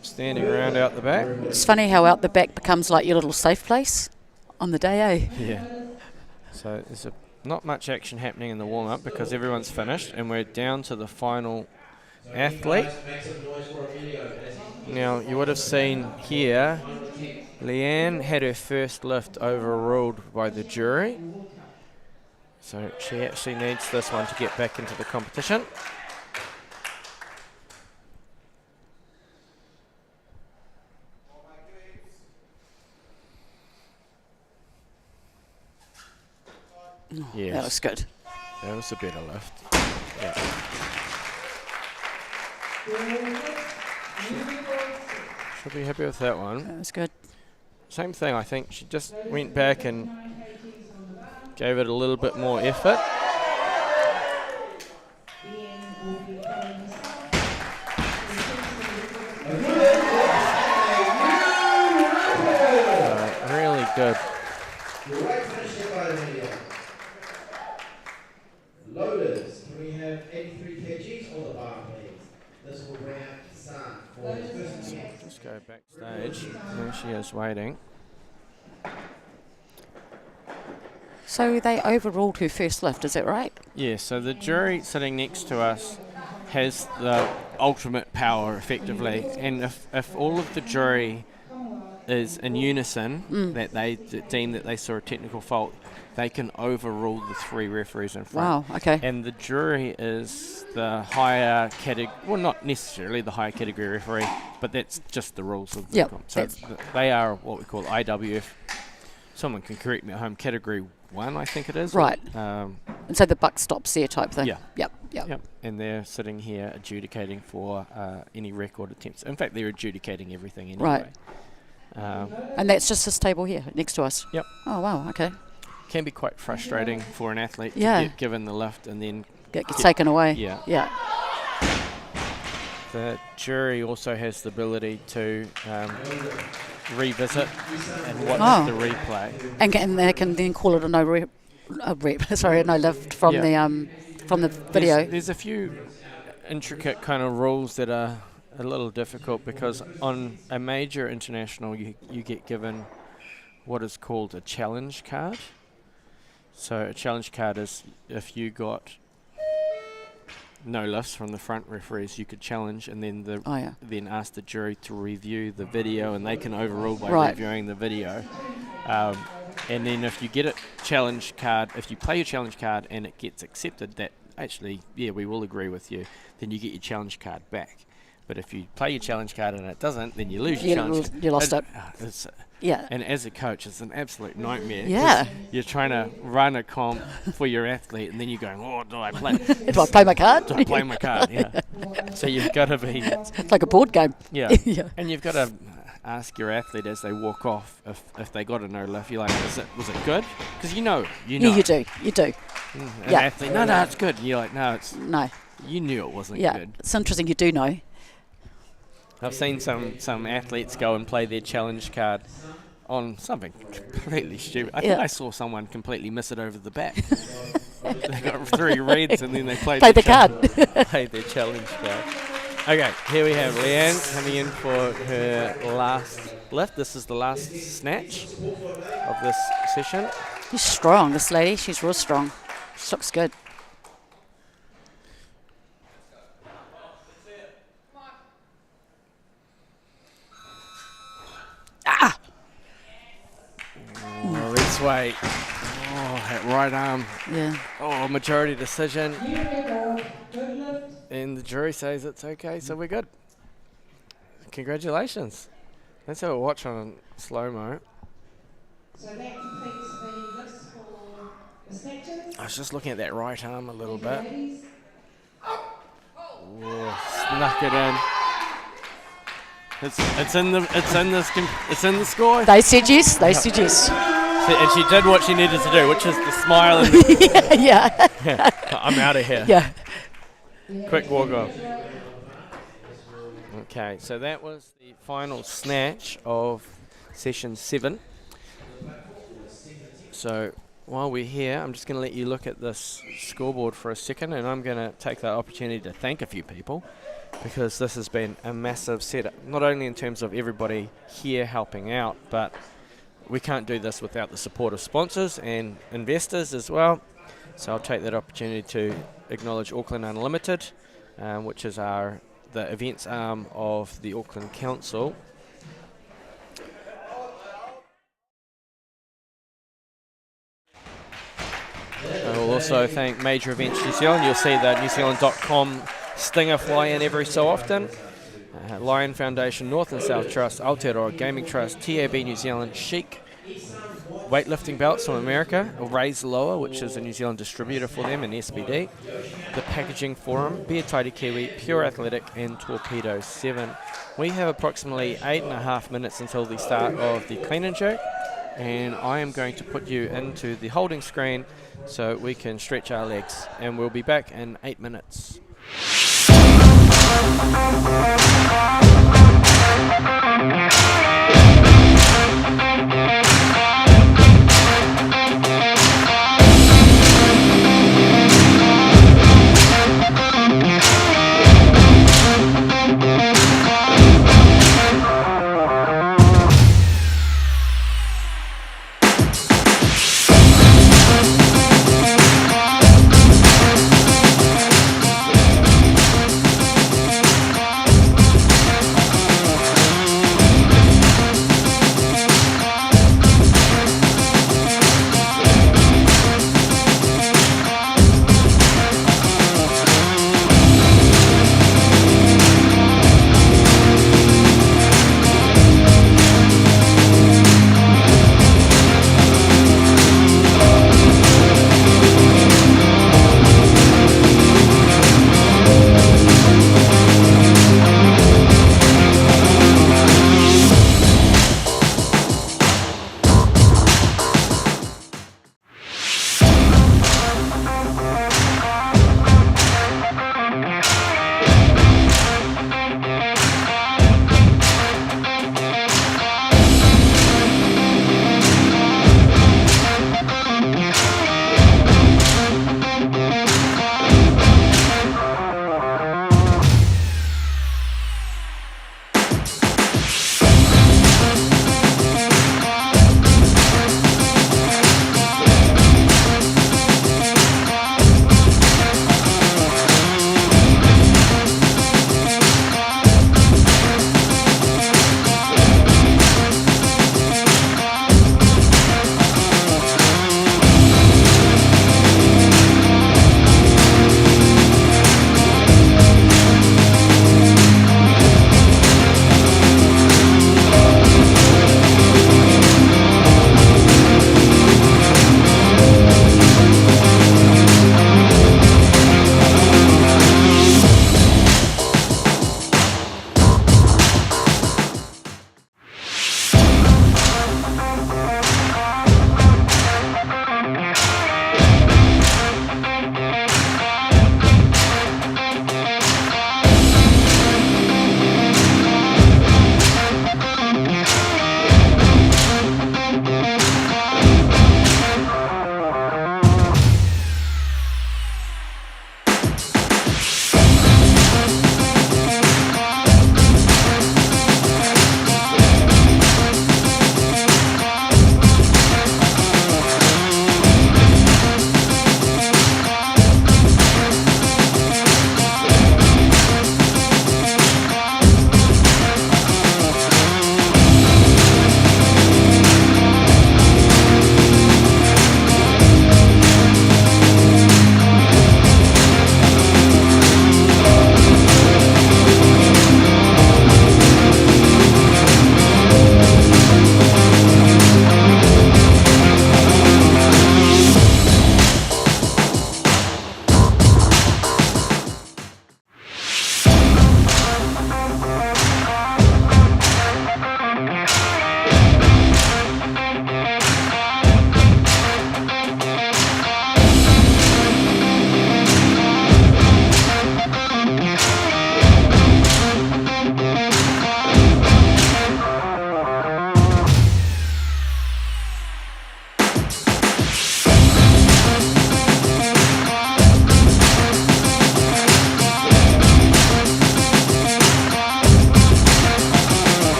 standing around out the back. It's funny how out the back becomes like your little safe place on the day, eh? Yeah. So there's not much action happening in the warm-up because everyone's finished and we're down to the final athlete. Now, you would have seen here, Leanne had her first lift overruled by the jury. So she actually needs this one to get back into the competition. Yes. That was good. That was a better lift. Yeah. She'll be happy with that one. That was good. Same thing, I think. She just went back and gave it a little bit more effort. Really good. Loaders, can we have 83 kgs on the bar, please? This will bring up San for his first attempt. Let's go backstage. There she is waiting. So they overruled her first lift, is that right? Yeah, so the jury sitting next to us has the ultimate power, effectively. And if all of the jury is in unison, that they deem that they saw a technical fault, they can overrule the 3 referees in front. Wow, okay. And the jury is the higher category, well, not necessarily the higher category referee, but that's just the rules of the Yep, comp. So they are what we call IWF. Someone can correct me at home, category 1, I think it is. Right. And so the buck stops there type thing? Yeah. Yep. And they're sitting here adjudicating for any record attempts. In fact, they're adjudicating everything anyway. Right. And that's just this table here next to us? Yep. Oh, wow, okay. Can be quite frustrating for an athlete to Yeah. get given the lift and then Gets taken away. Yeah. Yeah. The jury also has the ability to revisit and watch the replay. And they can then call it a no lift from the video. There's a few intricate kind of rules that are a little difficult because on a major international you get given what is called a challenge card. So a challenge card is if you got no lifts from the front referees, you could challenge and then then ask the jury to review the video, and they can overrule by reviewing the video. And then if you get a challenge card, if you play your challenge card and it gets accepted that actually, yeah, we will agree with you, then you get your challenge card back. But if you play your challenge card and it doesn't, then you lose your challenge card. You lost it. Yeah. And as a coach, it's an absolute nightmare. Yeah. You're trying to run a comp for your athlete, and then you're going, oh, do I play? Do I play my card? Do I play my card? Yeah. So you've got to be. It's like a board game. Yeah. Yeah. And you've got to ask your athlete as they walk off if they got a no lift. You're like, was it good? Because you know. Yeah, you do. An athlete, no, it's good. And you're like, no, you knew it wasn't good. It's interesting. You do know. I've seen some athletes go and play their challenge card on something completely stupid. I think I saw someone completely miss it over the back. They got 3 reds and then they played Play the their card. played their challenge card. Okay, here we have Leanne coming in for her last lift. This is the last snatch of this session. She's strong, this lady. She's real strong. She looks good. Ah! Oh, let's wait. Oh, that right arm. Yeah. Oh, majority decision. New record, good lift. And the jury says it's okay, so we're good. Congratulations. Let's have a watch on slow-mo. So that completes the list for the snatches. I was just looking at that right arm a little Thank bit. you, ladies. Oh, snuck it in. It's in the score. They said yes. They said yes. And she did what she needed to do, which is the smile and the Yeah. I'm out of here. Yeah. Quick walk off. Okay, so that was the final snatch of session 7. So while we're here, I'm just going to let you look at this scoreboard for a second, and I'm going to take that opportunity to thank a few people, because this has been a massive setup, not only in terms of everybody here helping out, but we can't do this without the support of sponsors and investors as well. So I'll take that opportunity to acknowledge Auckland Unlimited, which is the events arm of the Auckland Council. I will also thank Major Events New Zealand. You'll see the newzealand.com stinger fly in every so often. Lion Foundation, North and South Trust, Aotearoa Gaming Trust, TAB New Zealand, Chic, Weightlifting Belts from America, Raise Lower, which is a New Zealand distributor for them, and SBD, the Packaging Forum, Beer Tidy Kiwi, Pure Athletic, and Torpedo 7. We have approximately 8.5 minutes until the start of the clean and jerk, and I am going to put you into the holding screen so we can stretch our legs, and we'll be back in 8 minutes.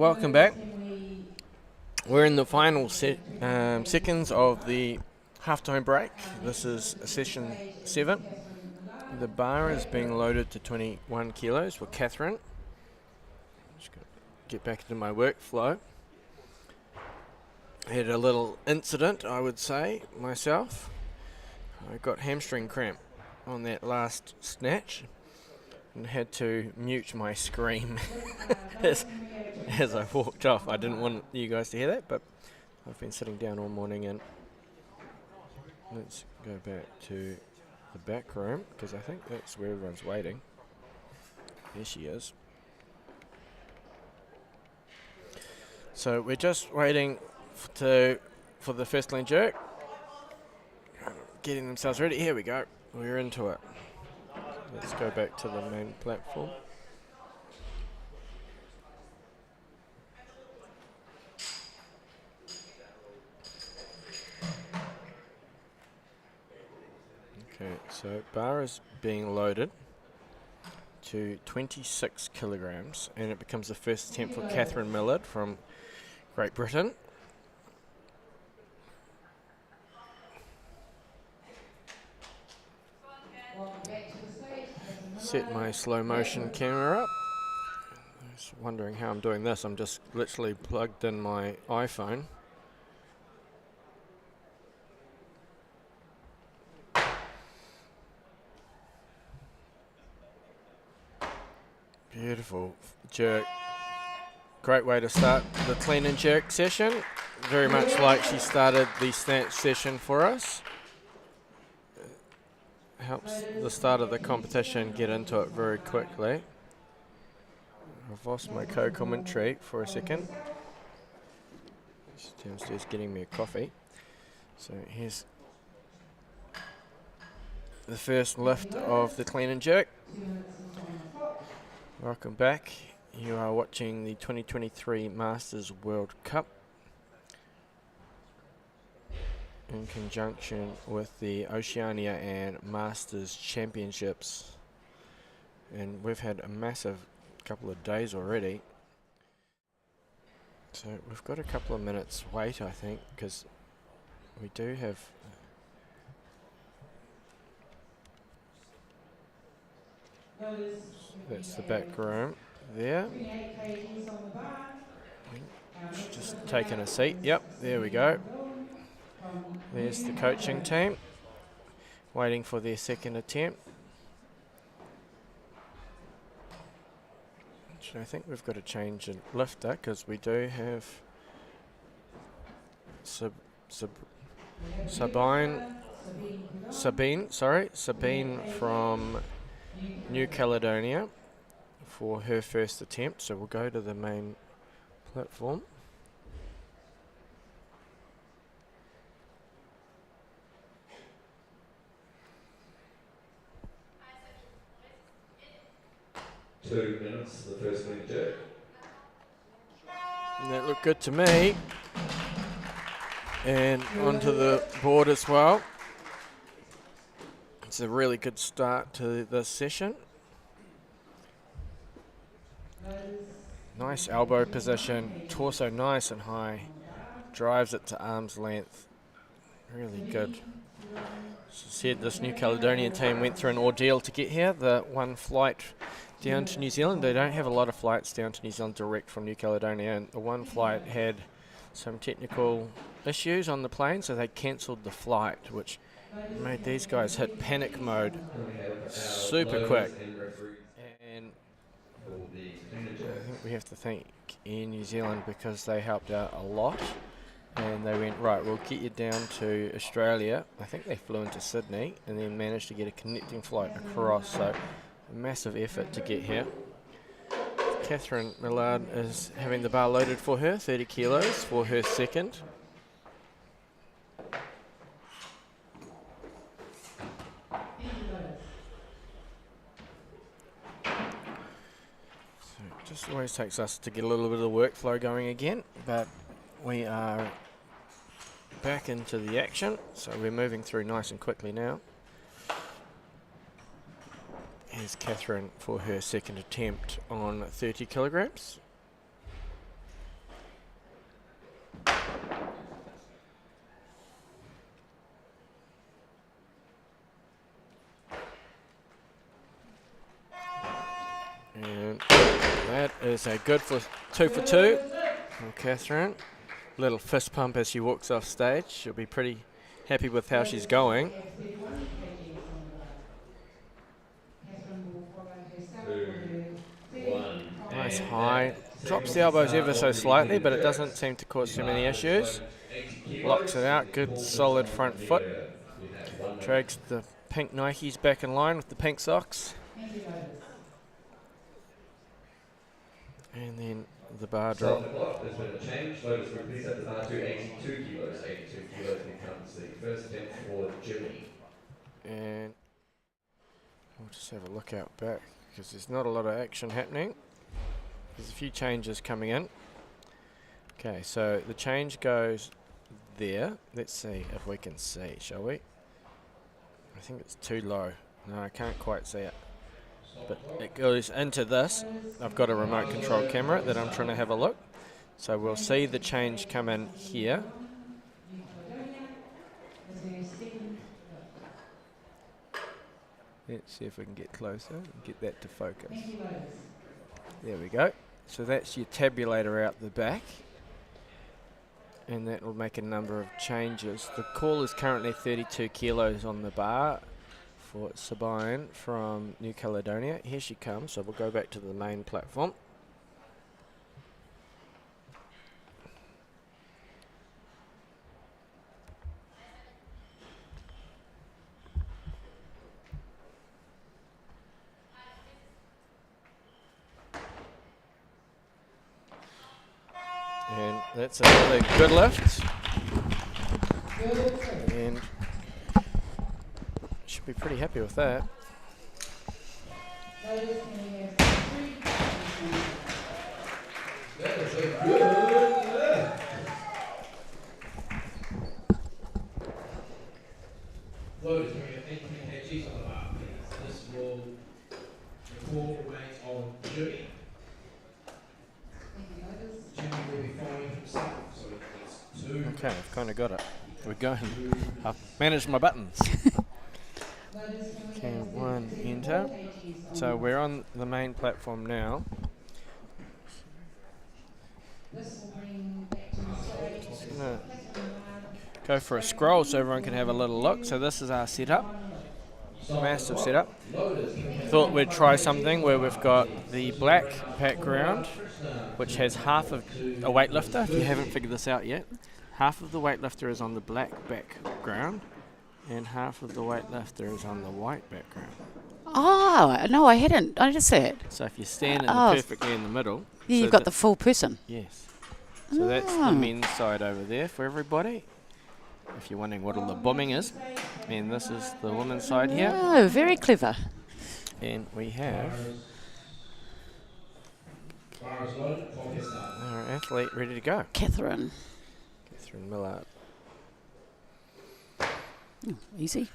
welcome back. We're in the final seconds of the halftime break. This is session 7. The bar is being loaded to 21 kilos for Catherine. Just got to get back into my workflow. Had a little incident, I would say, myself. I got hamstring cramp on that last snatch and had to mute my scream as I walked off. I didn't want you guys to hear that, but I've been sitting down all morning, and let's go back to the back room because I think that's where everyone's waiting. There she is. So we're just waiting for the first lean jerk. Getting themselves ready. Here we go. We're into it. Let's go back to the main platform. Okay, so bar is being loaded to 26 kilograms, and it becomes the first attempt for Catherine Millard from Great Britain. Set my slow motion camera up. I was wondering how I'm doing this. I'm just literally plugged in my iPhone. Beautiful jerk. Great way to start the clean and jerk session. Very much like she started the snatch session for us. Helps the start of the competition get into it very quickly. I've lost my co-commentary for a second. She's downstairs getting me a coffee. So here's the first lift of the clean and jerk. Welcome back. You are watching the 2023 Masters World Cup in conjunction with the Oceania and Masters Championships, and we've had a massive couple of days already, so we've got a couple of minutes wait, I think, because we do have that's the back room there. Just taking a seat. Yep, there we go. There's the coaching team waiting for their second attempt. Actually, I think we've got to change a lifter because we do have Sabine from New Caledonia for her first attempt. So we'll go to the main platform. Two minutes, the first lean jerk. And that looked good to me. And onto the board as well. It's a really good start to this session. Nice elbow position, torso nice and high. Drives it to arm's length. Really good. As I said, this New Caledonian team went through an ordeal to get here. The one flight down to New Zealand. They don't have a lot of flights down to New Zealand direct from New Caledonia, and the one flight had some technical issues on the plane, so they cancelled the flight, which made these guys hit panic mode super quick. And I think we have to thank Air New Zealand because they helped out a lot, and they went, right, we'll get you down to Australia. I think they flew into Sydney and then managed to get a connecting flight across, so a massive effort to get here. Catherine Millard is having the bar loaded for her, 30 kilos for her second. So it just always takes us to get a little bit of the workflow going again, but we are back into the action, so we're moving through nice and quickly now. Here's Catherine for her second attempt on 30 kilograms. That is a good for 2 for 2 from Catherine. Little fist pump as she walks off stage. She'll be pretty happy with how she's going. Nice high. Drops the elbows ever so slightly, but it doesn't seem to cause too many issues. Locks it out. Good solid front foot. Drags the pink Nikes back in line with the pink socks. And then the bar drop. There's been a change. Lotus will please set the bar to 82 kilos. 82 kilos becomes the first attempt for Jimmy. And we'll just have a look out back because there's not a lot of action happening. There's a few changes coming in. Okay, so the change goes there. Let's see if we can see, shall we? I think it's too low. No, I can't quite see it. But it goes into this. I've got a remote control camera that I'm trying to have a look. So we'll see the change come in here. Let's see if we can get closer and get that to focus. There we go. So that's your tabulator out the back. And that will make a number of changes. The call is currently 32 kilos on the bar for Sabine from New Caledonia. Here she comes, so we'll go back to the main platform. And that's another good lift. And should be pretty happy with that. That is a good lift. Lotus, can we have 18 kgs on the bar, please? This will record remains on Jimmy. Jimmy will be firing himself, so it's 2. Okay, I've kind of got it. We're going. I've managed my buttons. Okay, 1, enter. So we're on the main platform now. Just gonna go for a scroll so everyone can have a little look. So this is our setup. Massive setup. Thought we'd try something where we've got the black background, which has half of a weightlifter, if you haven't figured this out yet. Half of the weightlifter is on the black background, and half of the weightlifter is on the white background. Oh, no, I hadn't noticed that. So if you stand perfectly in the middle. Yeah, so you've got the full person. Yes. So that's the men's side over there for everybody. If you're wondering what all the bombing is. And this is the women's side here. Oh, very clever. And we have our athlete ready to go. Catherine Millard. Oh, easy.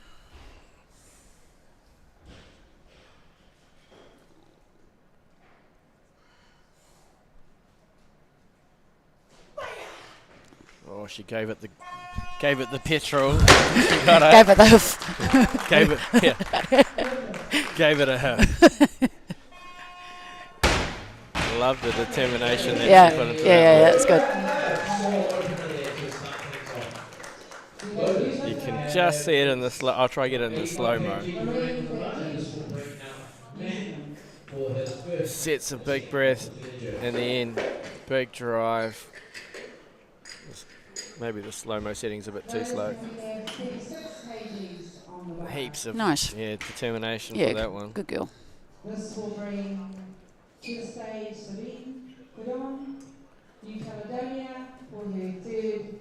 Oh, she gave it the petrol. Gave it the hoof. Gave it a hoof. Love the determination that she put into that. Yeah, that's good. You can just see it in the slow. I'll try to get it in the slow mo. Sets a big breath in the end. Big drive. Maybe the slow mo setting's a bit too slow. Heaps of determination for that one. Good girl. This will bring to the stage Sabine Gudon, New Caledonia, for her third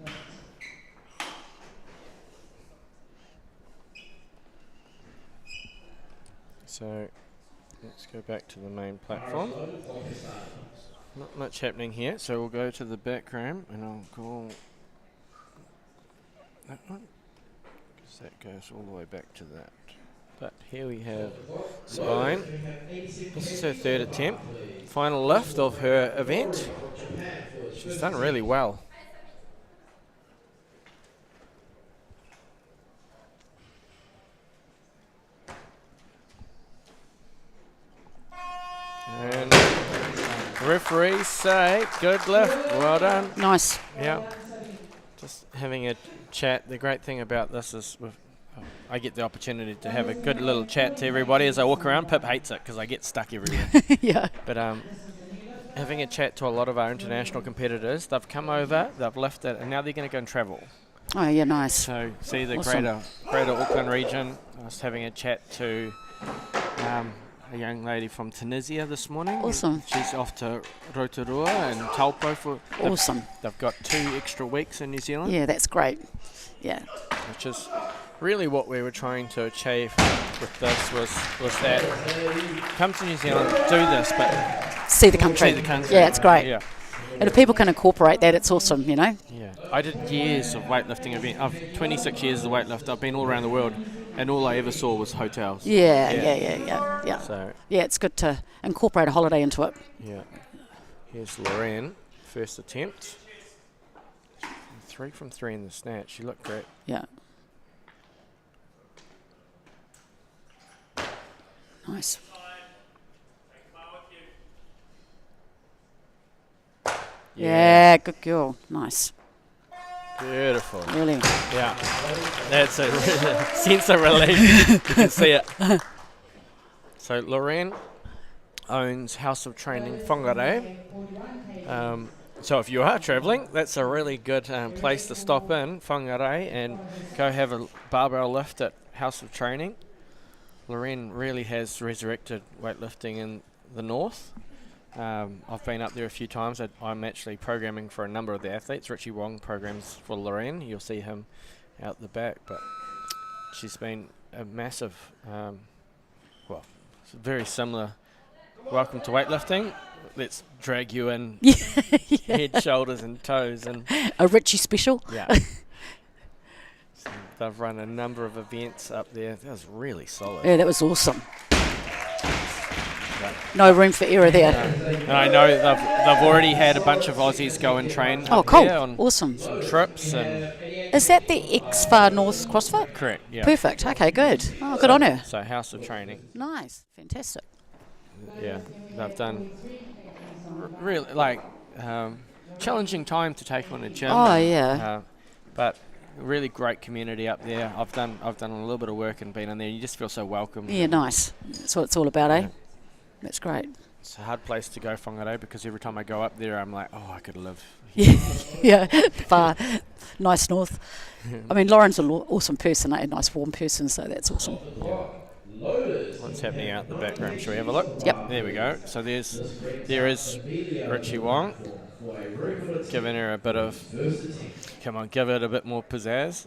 lift. So let's go back to the main platform. Not much happening here, so we'll go to the background and I'll call that one, because that goes all the way back to that. But here we have Sabine. This is her third attempt. Final lift of her event. She's done really well. And Referees say good lift. Well done. Nice. Yeah. Just having a chat. The great thing about this is I get the opportunity to have a good little chat to everybody as I walk around. Pip hates it because I get stuck everywhere. Yeah. But having a chat to a lot of our international competitors, they've come over, they've lifted, and now they're going to go and travel. Oh, yeah, nice. So see the Awesome. greater Auckland region. I was having a chat to a young lady from Tunisia this morning. Awesome. She's off to Rotorua and Taupo for. Awesome. They've got 2 extra weeks in New Zealand. Yeah, that's great. Yeah. Which is really what we were trying to achieve with this was that come to New Zealand, do this, but See the country. see the country. Yeah, it's great. Yeah. And if people can incorporate that, it's awesome, you know? Yeah, I did years of weightlifting event. I've 26 years as a weightlifter. I've been all around the world, and all I ever saw was hotels. Yeah. So Yeah, it's good to incorporate a holiday into it. yeah, here's Lorraine, first attempt. 3 from 3 in the snatch. She looked great. Yeah. Nice. Yeah, good girl. Nice. Beautiful. Really. Yeah, that's a sense of relief. You can see it. So Lorraine owns House of Training Whangarei. So if you are travelling, that's a really good place to stop in, Whangarei, and go have a barbell lift at House of Training. Lorraine really has resurrected weightlifting in the north. I've been up there a few times. I'm actually programming for a number of the athletes. Richie Wong programs for Lorraine. You'll see him out the back, but she's been a massive, it's very similar. Welcome to weightlifting. Let's drag you in head, shoulders and toes. And A Richie special. yeah. So they've run a number of events up there. That was really solid. Yeah, that was awesome. No room for error there. And I know they've already had a bunch of Aussies go and train Oh, up cool. there on Awesome. some trips. And Is that the Far North CrossFit? correct, yeah. Perfect. Okay, good. Oh, good on her. So House of Training, Nice. Fantastic. yeah, they've done really challenging time to take on a gym. Oh, yeah. But really great community up there. I've done a little bit of work and been in there. You just feel so welcome. Yeah, nice. That's what it's all about, eh? Yeah. That's great. It's a hard place to go, Whangarei, because every time I go up there, I'm like, oh, I could live. Yeah, far. Nice north. I mean, Lauren's an awesome person, a nice warm person, so that's awesome. What's happening out in the background? Shall we have a look? Yep. There we go. So there is Richie Wong, giving her a bit of, give it a bit more pizzazz.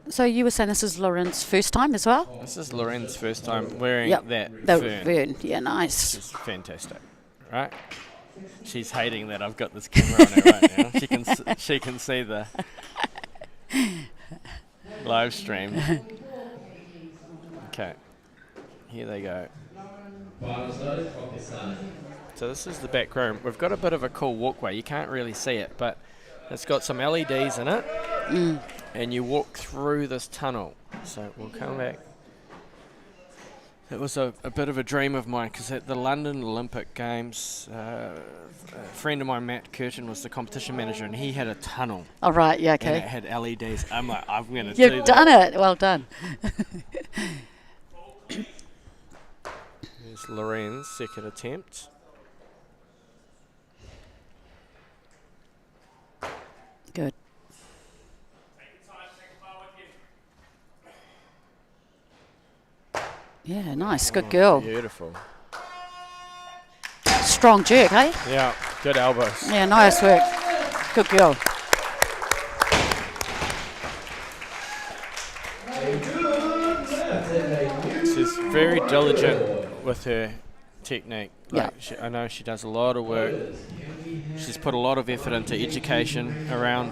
So you were saying this is Lauren's first time as well? This is Lorraine's first time wearing Yep. that The fern. Vern. Yeah, nice. It's fantastic, right? She's hating that I've got this camera on her right now. She can see the live stream. Okay, here they go. So this is the back room. We've got a bit of a cool walkway. You can't really see it, but it's got some LEDs in it, and you walk through this tunnel. So we'll come back. It was a bit of a dream of mine, because at the London Olympic Games, a friend of mine, Matt Curtin, was the competition manager, and he had a tunnel. All right, yeah, And it okay. had LEDs. I'm like, I'm going to do that. You've done it. Well done. Here's Lorraine's second attempt. Good. Yeah, nice. Good girl. Beautiful. Strong jerk, eh? Yeah, good elbows. Yeah, nice work. Good girl. She's very diligent with her technique. Yeah. I know she does a lot of work. She's put a lot of effort into education around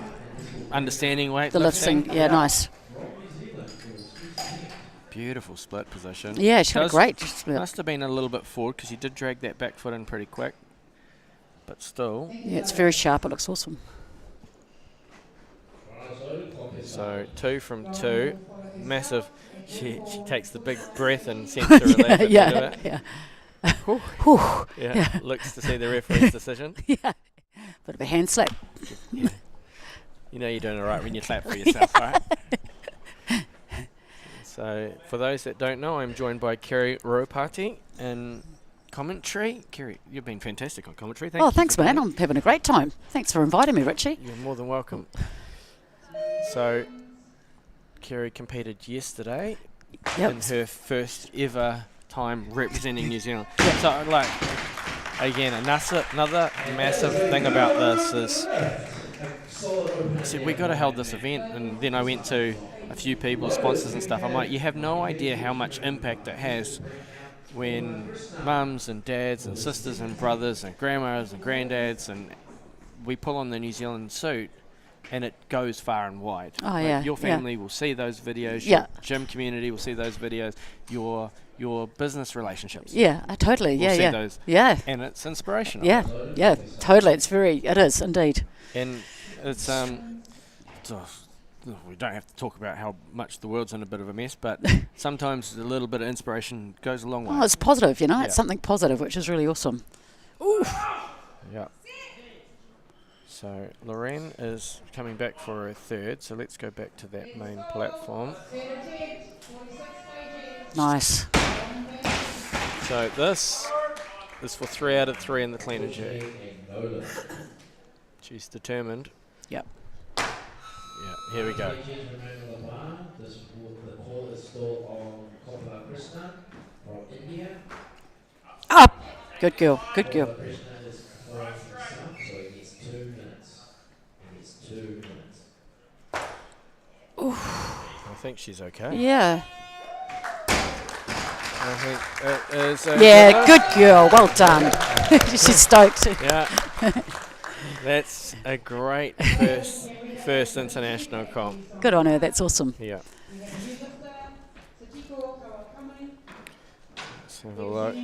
understanding weightlifting. The lifting. Yeah, nice. Beautiful split position. Yeah, she had a Does- great split. Must have been a little bit forward, because he did drag that back foot in pretty quick. But still. Yeah, it's very sharp. It looks awesome. So 2 from 2. Massive. She takes the big breath and sends the relief at the end of yeah, it. yeah. Whew. Yeah, looks to see the referee's decision. Yeah. Bit of a hand slap. Yeah. You know you're doing all right when you clap for yourself, right? So, for those that don't know, I'm joined by Kerry Ropati in commentary. Kerry, you've been fantastic on commentary. Thank you. Thanks, man. I'm having a great time. Thanks for inviting me, Richie. You're more than welcome. So, Kerry competed yesterday in her first ever time representing New Zealand. So, like, again, another massive thing about this is, I said, we got to hold this event, and then I went to a few people, sponsors and stuff. I'm like, you have no idea how much impact it has when mums and dads and sisters and brothers and grandmas and granddads and we pull on the New Zealand suit and it goes far and wide. Oh, yeah. Your family will see those videos, Yeah. your gym community will see those videos, your business relationships. Yeah, totally. will Yeah, see yeah. those, Yeah. and it's inspirational. Yeah, yeah, totally. It is indeed. And it's we don't have to talk about how much the world's in a bit of a mess, but sometimes a little bit of inspiration goes a long way. Oh, it's positive, you know. Yeah. It's something positive, which is really awesome. Yeah. So Lorraine is coming back for her third, so let's go back to that main platform. Nice. So this is for 3 out of 3 in the clean and jerk. She's determined. Yep. Yeah, here we go. Up. Good girl. Good girl. I think she's okay. Yeah. I think it is a Yeah. Good girl. Well done. She's stoked. Yeah. That's a great first international comp. Good on her. That's awesome. Yeah. Let's have a look.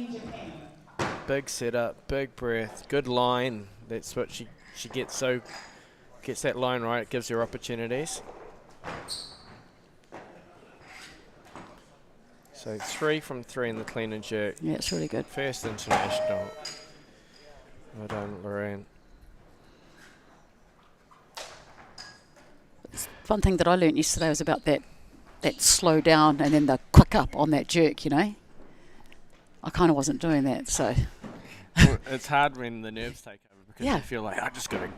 Big setup, big breath, good line. That's what she gets. So gets that line right. It gives her opportunities. So 3 from 3 in the clean and jerk. Yeah, it's really good. First international. Well done, Lorraine. One thing that I learnt yesterday was about that slow down and then the quick up on that jerk, you know. I kind of wasn't doing that, so. Well, it's hard when the nerves take over because Yeah. you feel like, I just got to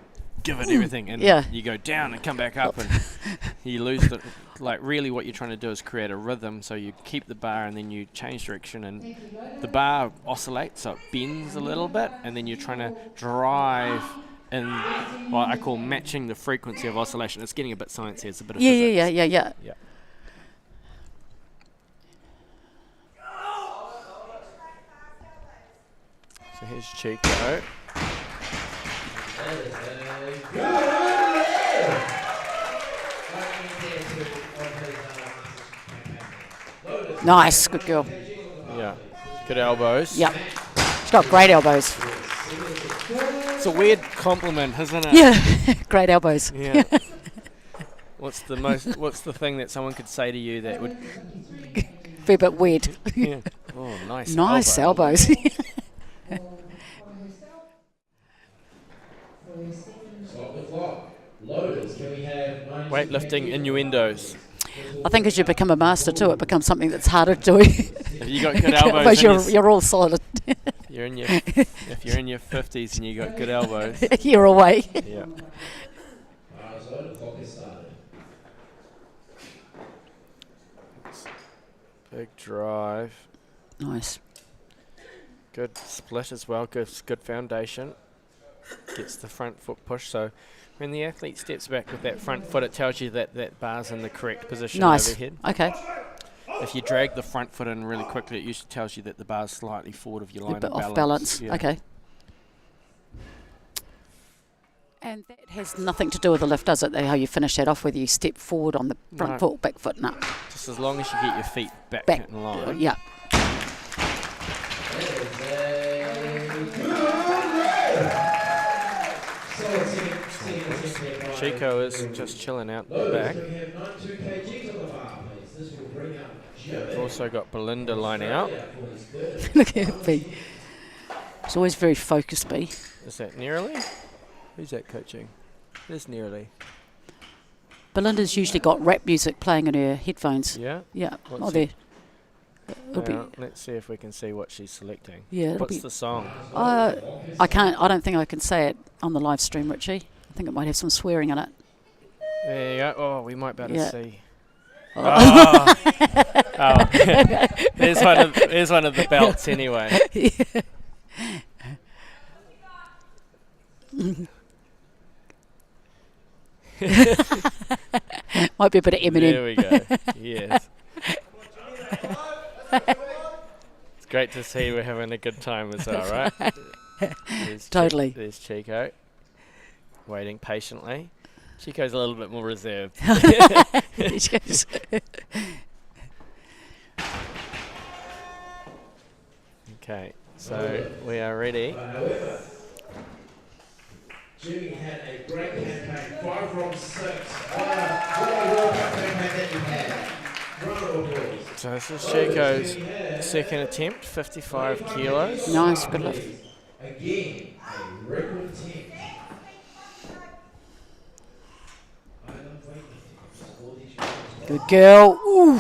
give it everything. And Yeah. you go down and come back up and you lose the, like really what you're trying to do is create a rhythm. So you keep the bar and then you change direction and the bar oscillates, so it bends a little bit, and then you're trying to drive in what I call matching the frequency of oscillation. It's getting a bit sciencey, it's a bit of physics. Yeah. Yeah. So here's Chico. Nice. Good girl. Yeah. Good elbows. Yep. She's got great elbows. It's a weird compliment, isn't it? Yeah. Great elbows. Yeah. What's the thing that someone could say to you that would Be a bit weird. yeah. Oh, nice. Nice elbow. elbows. Weightlifting innuendos. I think as you become a master too, it becomes something that's harder to do. If you got good elbows, Otherwise then you're all solid. if you're in your 50s and you got good elbows. You're away. Yeah. Big drive. Nice. Good split as well. Good foundation. Gets the front foot push. So when the athlete steps back with that front foot, it tells you that that bar's in the correct position Nice. overhead. Okay. If you drag the front foot in really quickly, it usually tells you that the bar's slightly forward of your line A bit of balance. off balance. Yeah. Okay. And that has nothing to do with the lift, does it? How you finish that off, whether you step forward on the front No. foot, back foot, no. Just as long as you get your feet back Back. in line. Yeah. Chico is just chilling out the back. We've also got Belinda lining out. Look at her feet. She's always very focused, B. Is that Nearly? Who's that coaching? There's Nearly. Belinda's usually got rap music playing in her headphones. Yeah? Yeah. What's Oh, it? there. It'll be, Let's see if we can see what she's selecting. yeah, it'll What's be. the song? I can't. I don't think I can say it on the live stream, Richie. I think it might have some swearing in it. There you go. Oh, we might be able to Yeah. see. Oh. Oh. There's one of the belts anyway. Might be a bit of Eminem. There we go. Yes. It's great to see we're having a good time as well, right? Totally. There's Chico, waiting patiently. Chico's a little bit more reserved. There she goes. Okay, so we are ready. However, Jimmy had a great campaign, 5 from 6. What a World Cup campaign that you had. Round of applause. So this is Chico's second attempt, 55 kilos. Nice, good lift. Again, a record attempt. I love weightlifting. All these years. Good girl. Ooh.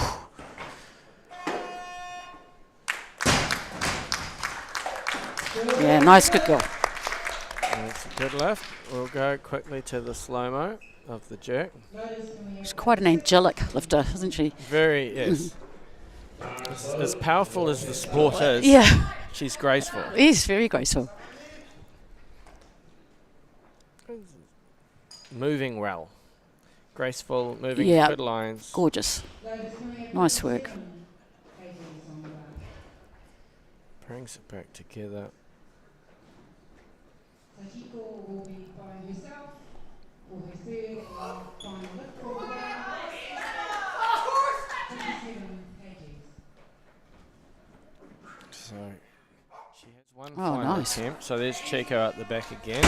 Yeah, nice, good girl. That's a good lift. We'll go quickly to the slow-mo of the jerk. She's quite an angelic lifter, isn't she? Very, yes. As powerful as the sport is, Yeah, she's graceful. yes, very graceful. Moving well. Graceful, moving Yeah. good lines. Gorgeous. Nice work. Brings it back together. Tajiko will be by herself for her third final lift for the day. 57 kgs. So she has one Oh, final nice. attempt. So there's Chico at the back again.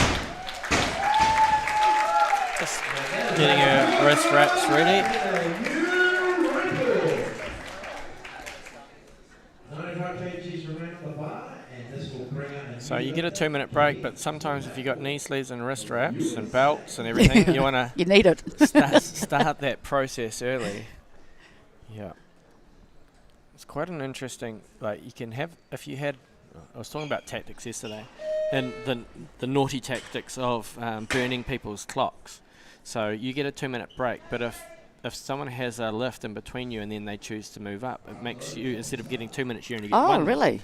Just getting her wrist wraps ready. 95 kgs remain on the bar, and this will bring out. So you get a 2-minute break, but sometimes if you've got knee sleeves and wrist wraps and belts and everything, you want to You need it. start that process early. Yeah. It's quite an interesting, like you can have, if you had, I was talking about tactics yesterday, and the naughty tactics of burning people's clocks. So you get a 2-minute break, but if someone has a lift in between you and then they choose to move up, it makes you, instead of getting 2 minutes, you only get Oh, one. really?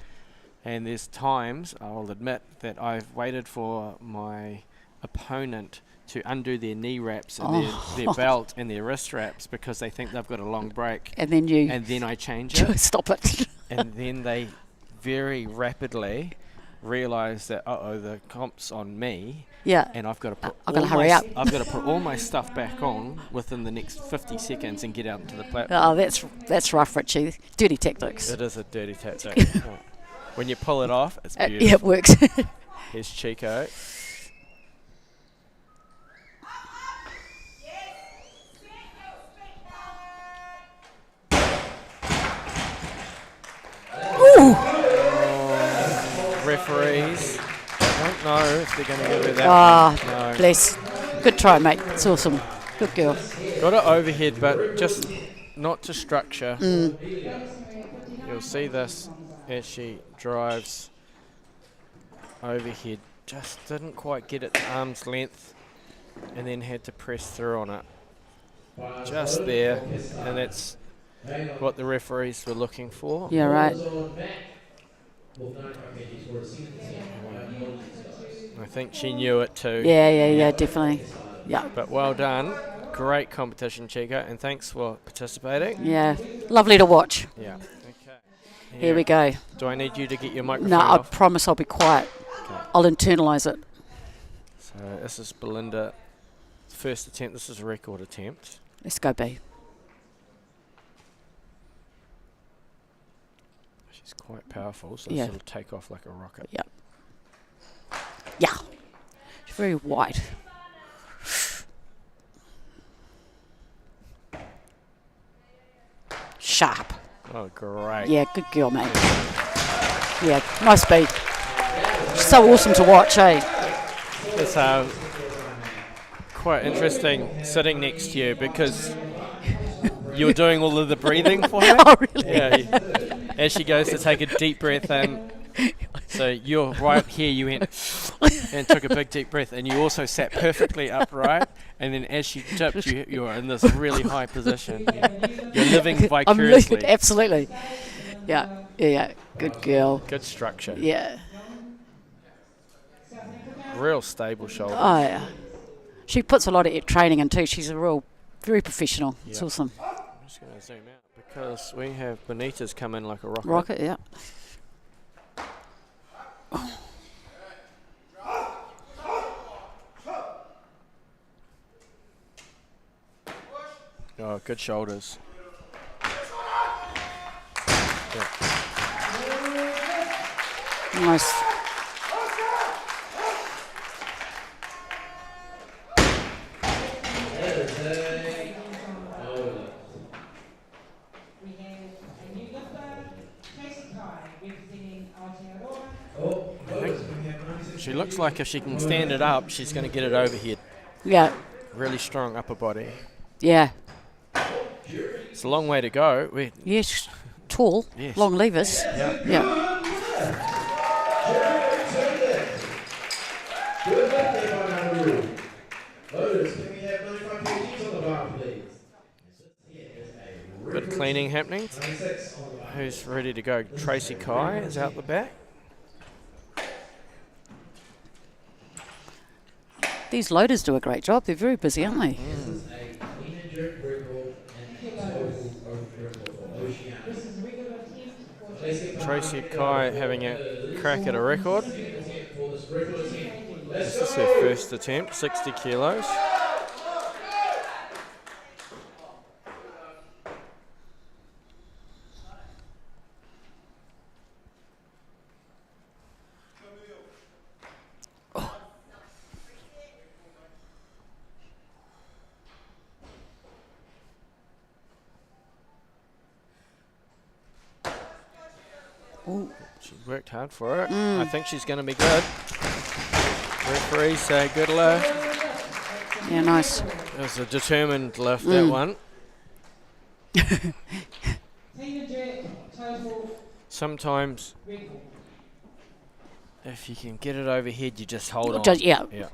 And there's times, I'll admit, that I've waited for my opponent to undo their knee wraps and their belt and their wrist wraps because they think they've got a long break. And then you And then I change it. stop it. And then they very rapidly realise that, the comp's on me. Yeah. And I've got to put I've gotta hurry up. I've got to put all my stuff back on within the next 50 seconds and get out into the platform. Oh, that's rough, Richie. Dirty tactics. It is a dirty tactic. Right. When you pull it off, it's beautiful. Yeah, it works. Here's Chico. Ooh. Referees, I don't know if they're going to give her that Ah, one. No. bless. Good try, mate. It's awesome. Good girl. Got it overhead, but just not to structure. Mm. You'll see this as she drives overhead. Just didn't quite get it to arm's length and then had to press through on it. Just there, and that's what the referees were looking for. Yeah, right. I think she knew it too. Yeah, definitely. Yeah. But well done. Great competition, Chico, and thanks for participating. Yeah. Lovely to watch. Yeah. Okay. Here we go. Do I need you to get your microphone No, I off? promise I'll be quiet. Okay. I'll internalise it. So this is Belinda. First attempt. This is a record attempt. Let's go, B. She's quite powerful, so Yeah. this will take off like a rocket. Yeah. Yeah. She's very white. Sharp. Oh, great. Yeah, good girl, mate. Yeah, nice speed. She's so awesome to watch, eh? It's quite interesting sitting next to you because you're doing all of the breathing for her. Oh, really? Yeah. As she goes to take a deep breath in, so you're right here. You went and took a big deep breath, and you also sat perfectly upright. And then as she dipped, you're in this really high position. You're living vicariously. I'm absolutely. Yeah, yeah. Good girl. Good structure. Yeah. Real stable shoulder. Oh, yeah. She puts a lot of training in too. She's a real, very professional. It's Yeah. awesome. I'm just going to zoom out because we have Bonita's come in like a rocket. Rocket, yeah. Oh, good shoulders. Nice. We have a new lifter, Tracy Kai, representing Aotearoa. Oh, loaders, can we have 96 She looks like if she can stand it up, she's going to get it overhead. Yeah, Really strong upper body. yeah. It's a long way to go. Yes, tall, Yes. long levers. Yeah. Yeah. Good luck there by number rule. Loaders, can we have 95 kgs on the bar, please? Bit cleaning happening. 96 on the bar. Who's ready to go? Tracy Kai is out the back. These loaders do a great job. They're very busy, aren't they? This is a clean and jerk record and total record for Oceania. This is a regular attempt for Let's get Tracy Kai having a crack at a record. for this record attempt. Let's This is her first attempt, 60 kilos. Ooh. She's worked hard for it. I think she's going to be good. Referees say good lift. Yeah, nice. It was a determined lift, that one. clean and jerk, total Sometimes, record. if you can get it overhead, you just hold on. Yeah. Yeah.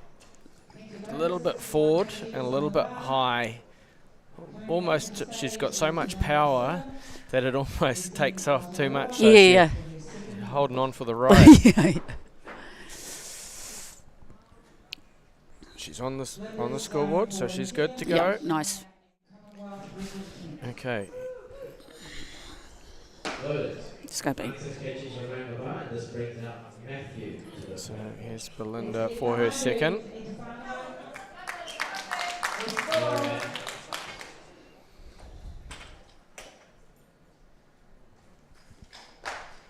A little bit forward and a little bit high. Almost, she's got so much power that it almost takes off too much. So Yeah, she's holding on for the ride. yeah. She's on the scoreboard, so she's good to go. Yeah, nice. Okay. Loaders. It's going to be. 96 kgs around the bar, and this brings out Matthew to the So here's Belinda for her second.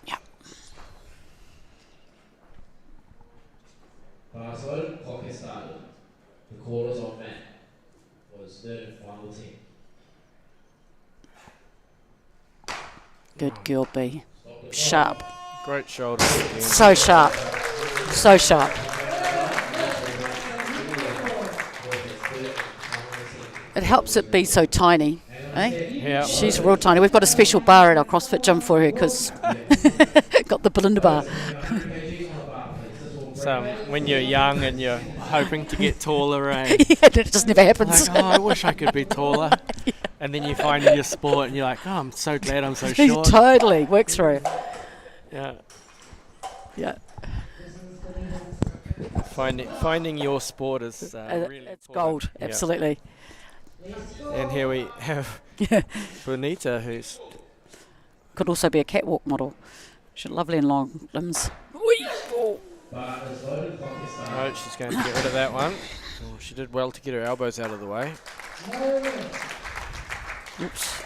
Yeah. Pass load, clock has started. The quarters on Matt was third and final 10. Good girl, B. Sharp. Great shoulders again. So sharp. So sharp. It helps it be so tiny, eh? Yeah. She's real tiny. We've got a special bar at our CrossFit gym for her because got the Belinda bar. So when you're young and you're hoping to get taller, Yeah, it just never happens. like, oh, I wish I could be taller. And then you find your sport and you're like, oh, I'm so glad I'm so short. Totally work through. Yeah. Yeah, Finding your sport is really it's important. gold. Yeah. Absolutely. And here we have Yeah. Bonita, who's Could also be a catwalk model. She's lovely and long limbs. Whee! Oh. Bar is loaded, clock has started. oh, she's going to get rid of that one. Oh, she did well to get her elbows out of the way. Oops.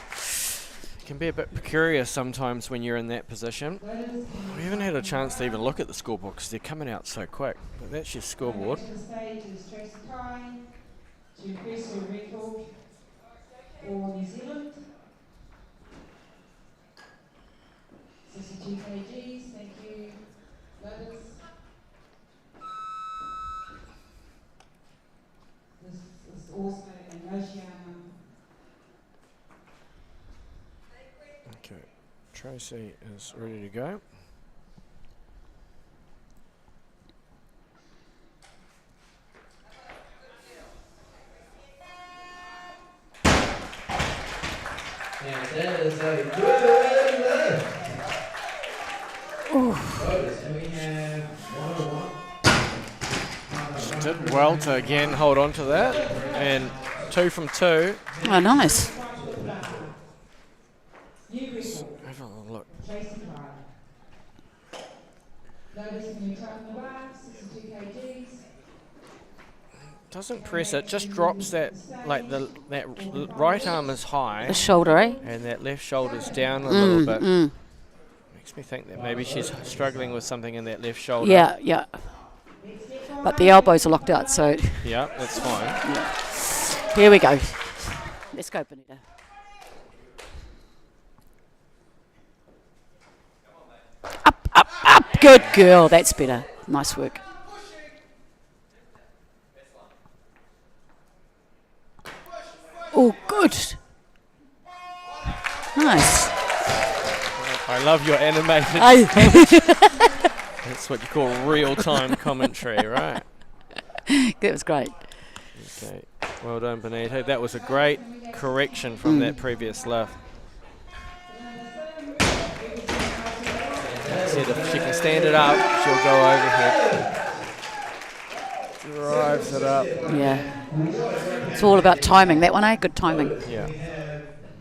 It can be a bit precarious sometimes when you're in that position. We haven't had a chance to even look at the scoreboard because they're coming out so quick. But that's your scoreboard. Next to the stage is Tracy Kai to increase her record for New Zealand. 62 kgs, thank you. Loaders. Tracy is ready to go. And that is a good lift. Notice, and we have 101. She did well to again hold on to that, and 2 from 2. Oh, nice. Have a look. Tracy Ryan. Notice when you're trapping the bar, 62 kgs. Doesn't press it, just drops that, like that right arm is high The shoulder, eh? and that left shoulder's down a little bit. Makes me think that maybe she's struggling with something in that left shoulder. Yeah, yeah. But the elbows are locked out, so Yeah, that's fine. here we go. Let's go, Benita. Up, up, up. Good girl. That's better. Nice work. Oh, good. Nice. I love your animated. Hey. That's what you call real-time commentary, right? That was great. Okay, well done, Benito. That was a great correction from that previous lift. Said if she can stand it up, she'll go overhead. Drives it up. Yeah. It's all about timing, that one, eh? Good timing. Yeah.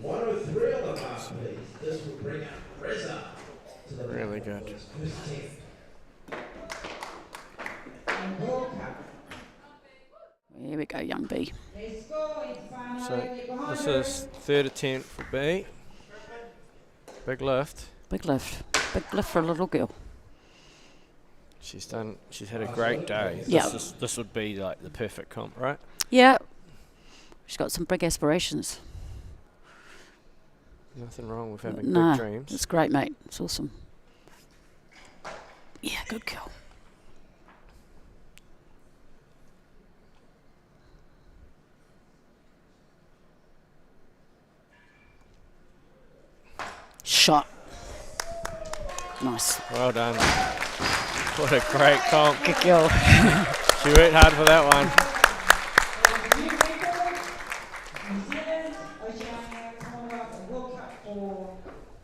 103 on the bar, please. This will bring up Reza to the Really good. first 10. And Walker. Here we go, young B. Let's go. It's final. So Get behind this her. is third attempt for B. Big lift. Big lift. Big lift for a little girl. She's had a great day. Yeah. This would be like the perfect comp, right? Yeah. She's got some big aspirations. Nothing wrong with having Nah, big dreams. it's great, mate. It's awesome. Yeah, good girl. Shot. Nice. Well done. What a great comp. Good girl. She worked hard for that one. New record. New Zealand, Oceania, Commonwealth, and World Cup for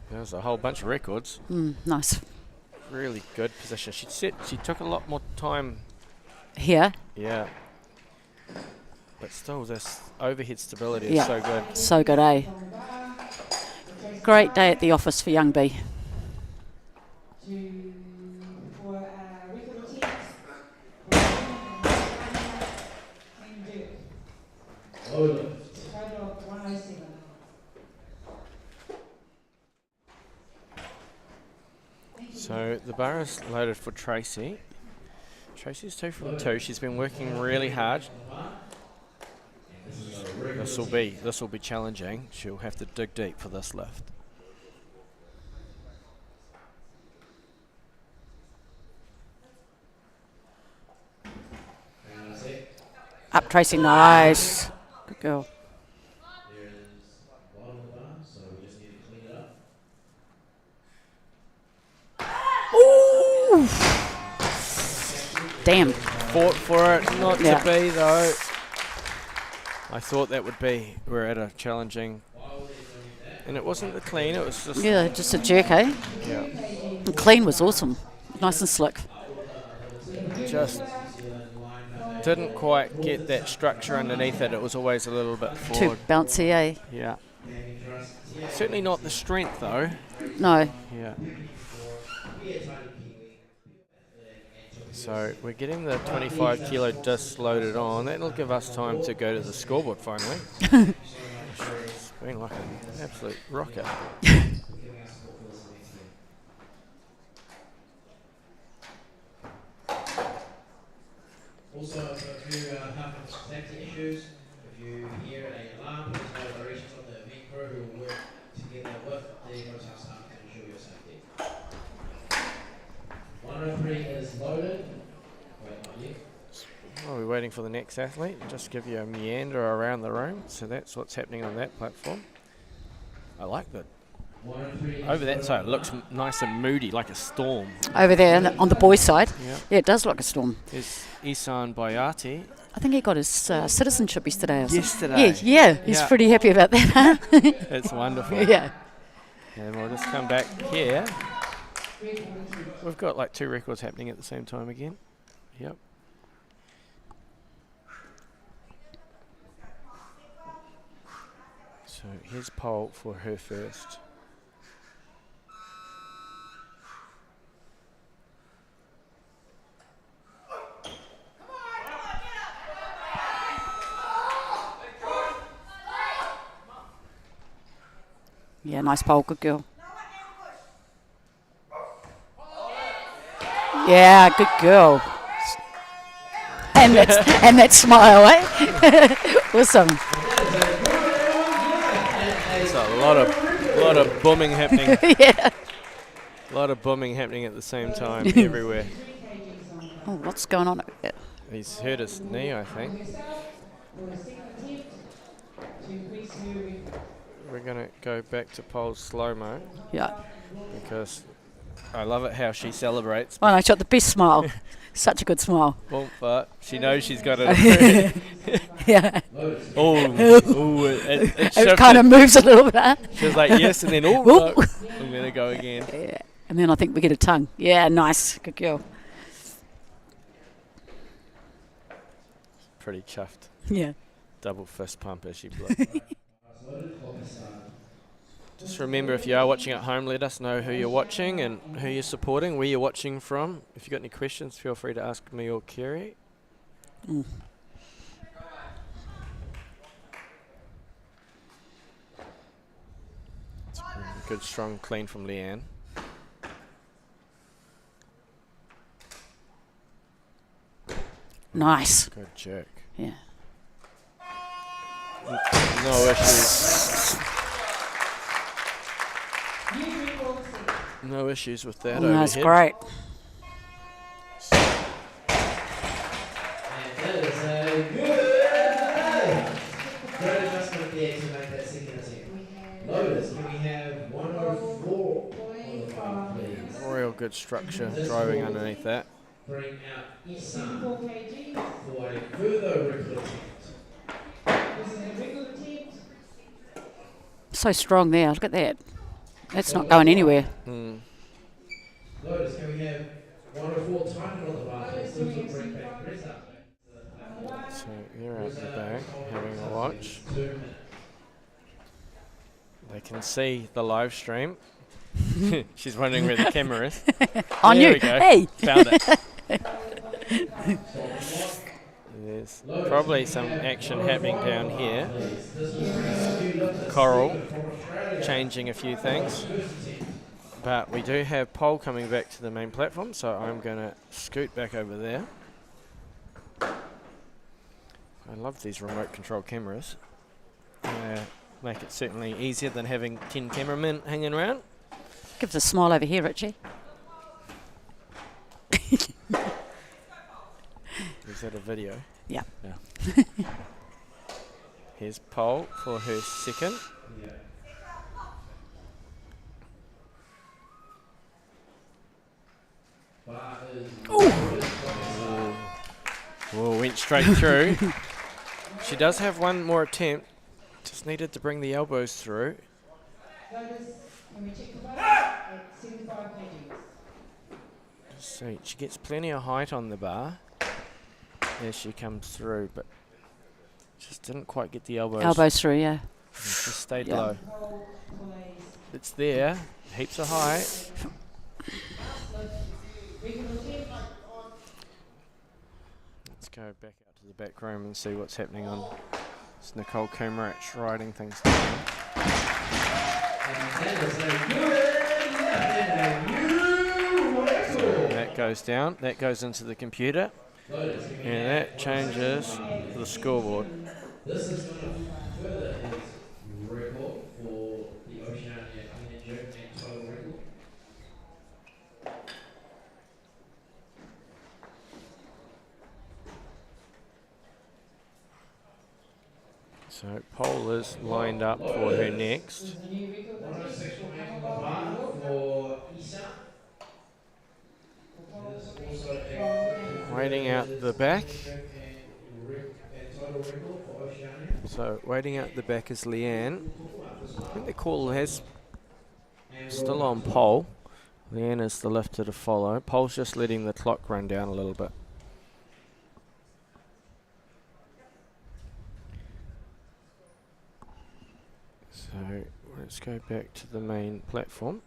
There's a whole bunch of records. Nice. Really good position. She took a lot more time. Here. Yeah. But still, this overhead stability is Yeah. so good. So good, eh? Great day at the office for young B. for record attempts. And Dirk. Low lift. Total of 107. So the bar is loaded for Tracy. Tracy's 2 from 2. She's been working really hard. This will be challenging. She'll have to dig deep for this lift. And that's it. Up, Tracy. Nice. Good girl. There is bottom of the bar, so we just need to clean it up. Ooh. Damn. Fought for it, not Yeah. to be though. I thought that would be. We're at a challenging, and it wasn't the clean. It was just Yeah, just a jerk, eh? yeah, And clean was awesome. Nice and slick. just didn't quite get that structure underneath it. It was always a little bit Too forward. bouncy, eh? Yeah, certainly not the strength though. No. Yeah. So we're getting the 25 kilo disc loaded on. That'll give us time to go to the scoreboard finally. It's been like an absolute rocket. Also, I've got a few health and safety issues. If you hear an alarm, there's no directions from the main crew who will work together with the hotel staff to ensure your safety. 103 is loaded. Wait, not yet. While we're waiting for the next athlete, just give you a meander around the room. So that's what's happening on that platform. I like the Over that side, it looks nice and moody, like a storm. Over there on the boys' side. Yeah. Yeah, it does look like a storm. There's Isan Bayati. I think he got his citizenship yesterday or something. Yesterday. Yeah, he's Yeah. pretty happy about that, huh? It's wonderful. Yeah. And we'll just come back here. We've got like 2 records happening at the same time again. Yep. So here's Pole for her first. Yeah, nice pole, good girl. Yeah, good girl. And that smile, eh? Awesome. There's a lot of booming happening. Yeah. A lot of booming happening at the same time everywhere. Oh, what's going on? He's hurt his knee, I think. We're gonna go back to Pole's slow-mo Yeah. because I love it how she celebrates. Oh, no, she got the best smile. Such a good smile. Well, but she knows she's got it. Yeah. It It kind of moves a little bit. Huh? She was like, yes, and then, Whoop. no, I'm going to go again. Yeah. And then I think we get a tongue. Yeah, nice. Good girl. Pretty chuffed. Yeah. Double fist pump as she blew. Just remember, if you are watching at home, let us know who you're watching and who you're supporting, where you're watching from. If you've got any questions, feel free to ask me or Kerry. Mm. It's a good, strong clean from Leanne. Nice. Good jerk. Yeah. No issues. No issues with that. Oh, that's overhead. great. And that is a good. Great adjustment there to make that second attempt. Lotus, can we have 104 on the front, please? Real good structure driving underneath that. Bring out Isan for a further record attempt. So strong there. Look at that. That's not going anywhere. Mm. Lotus, can we have 104 tightened on the bar, please? Still can bring back the rest up. So they're out the back having a watch. 2 minutes. They can see the live stream. She's wondering where the camera is. On There you. we go. Hey. Found it. There's probably some action happening down here. Coral changing a few things. But we do have Pole coming back to the main platform, so I'm going to scoot back over there. I love these remote control cameras. Make it certainly easier than having 10 cameramen hanging around. Give us a smile over here, Richie. Is that a video? Yeah. Yeah. Here's Pole for her second. Oh, went straight through. She does have one more attempt. Just needed to bring the elbows through. Just see, she gets plenty of height on the bar as she comes through, but just didn't quite get the elbows. Elbows through, yeah. Just stayed Yeah. low. It's there, heaps of height. Let's go back out to the back room and see what's happening on. It's Nicole Kumrach writing things down. So that goes down, that goes into the computer, and that changes the scoreboard. This is going to further his record for the Oceania clean and jerk and total record. So pole is lined up for her next. 106 remains on the bar for Isa. There's also a Waiting out the back. and title record for Oceania. So waiting out the back is Leanne. I think the call has still on pole. Leanne is the lifter to follow. Pole's just letting the clock run down a little bit. So let's go back to the main platform.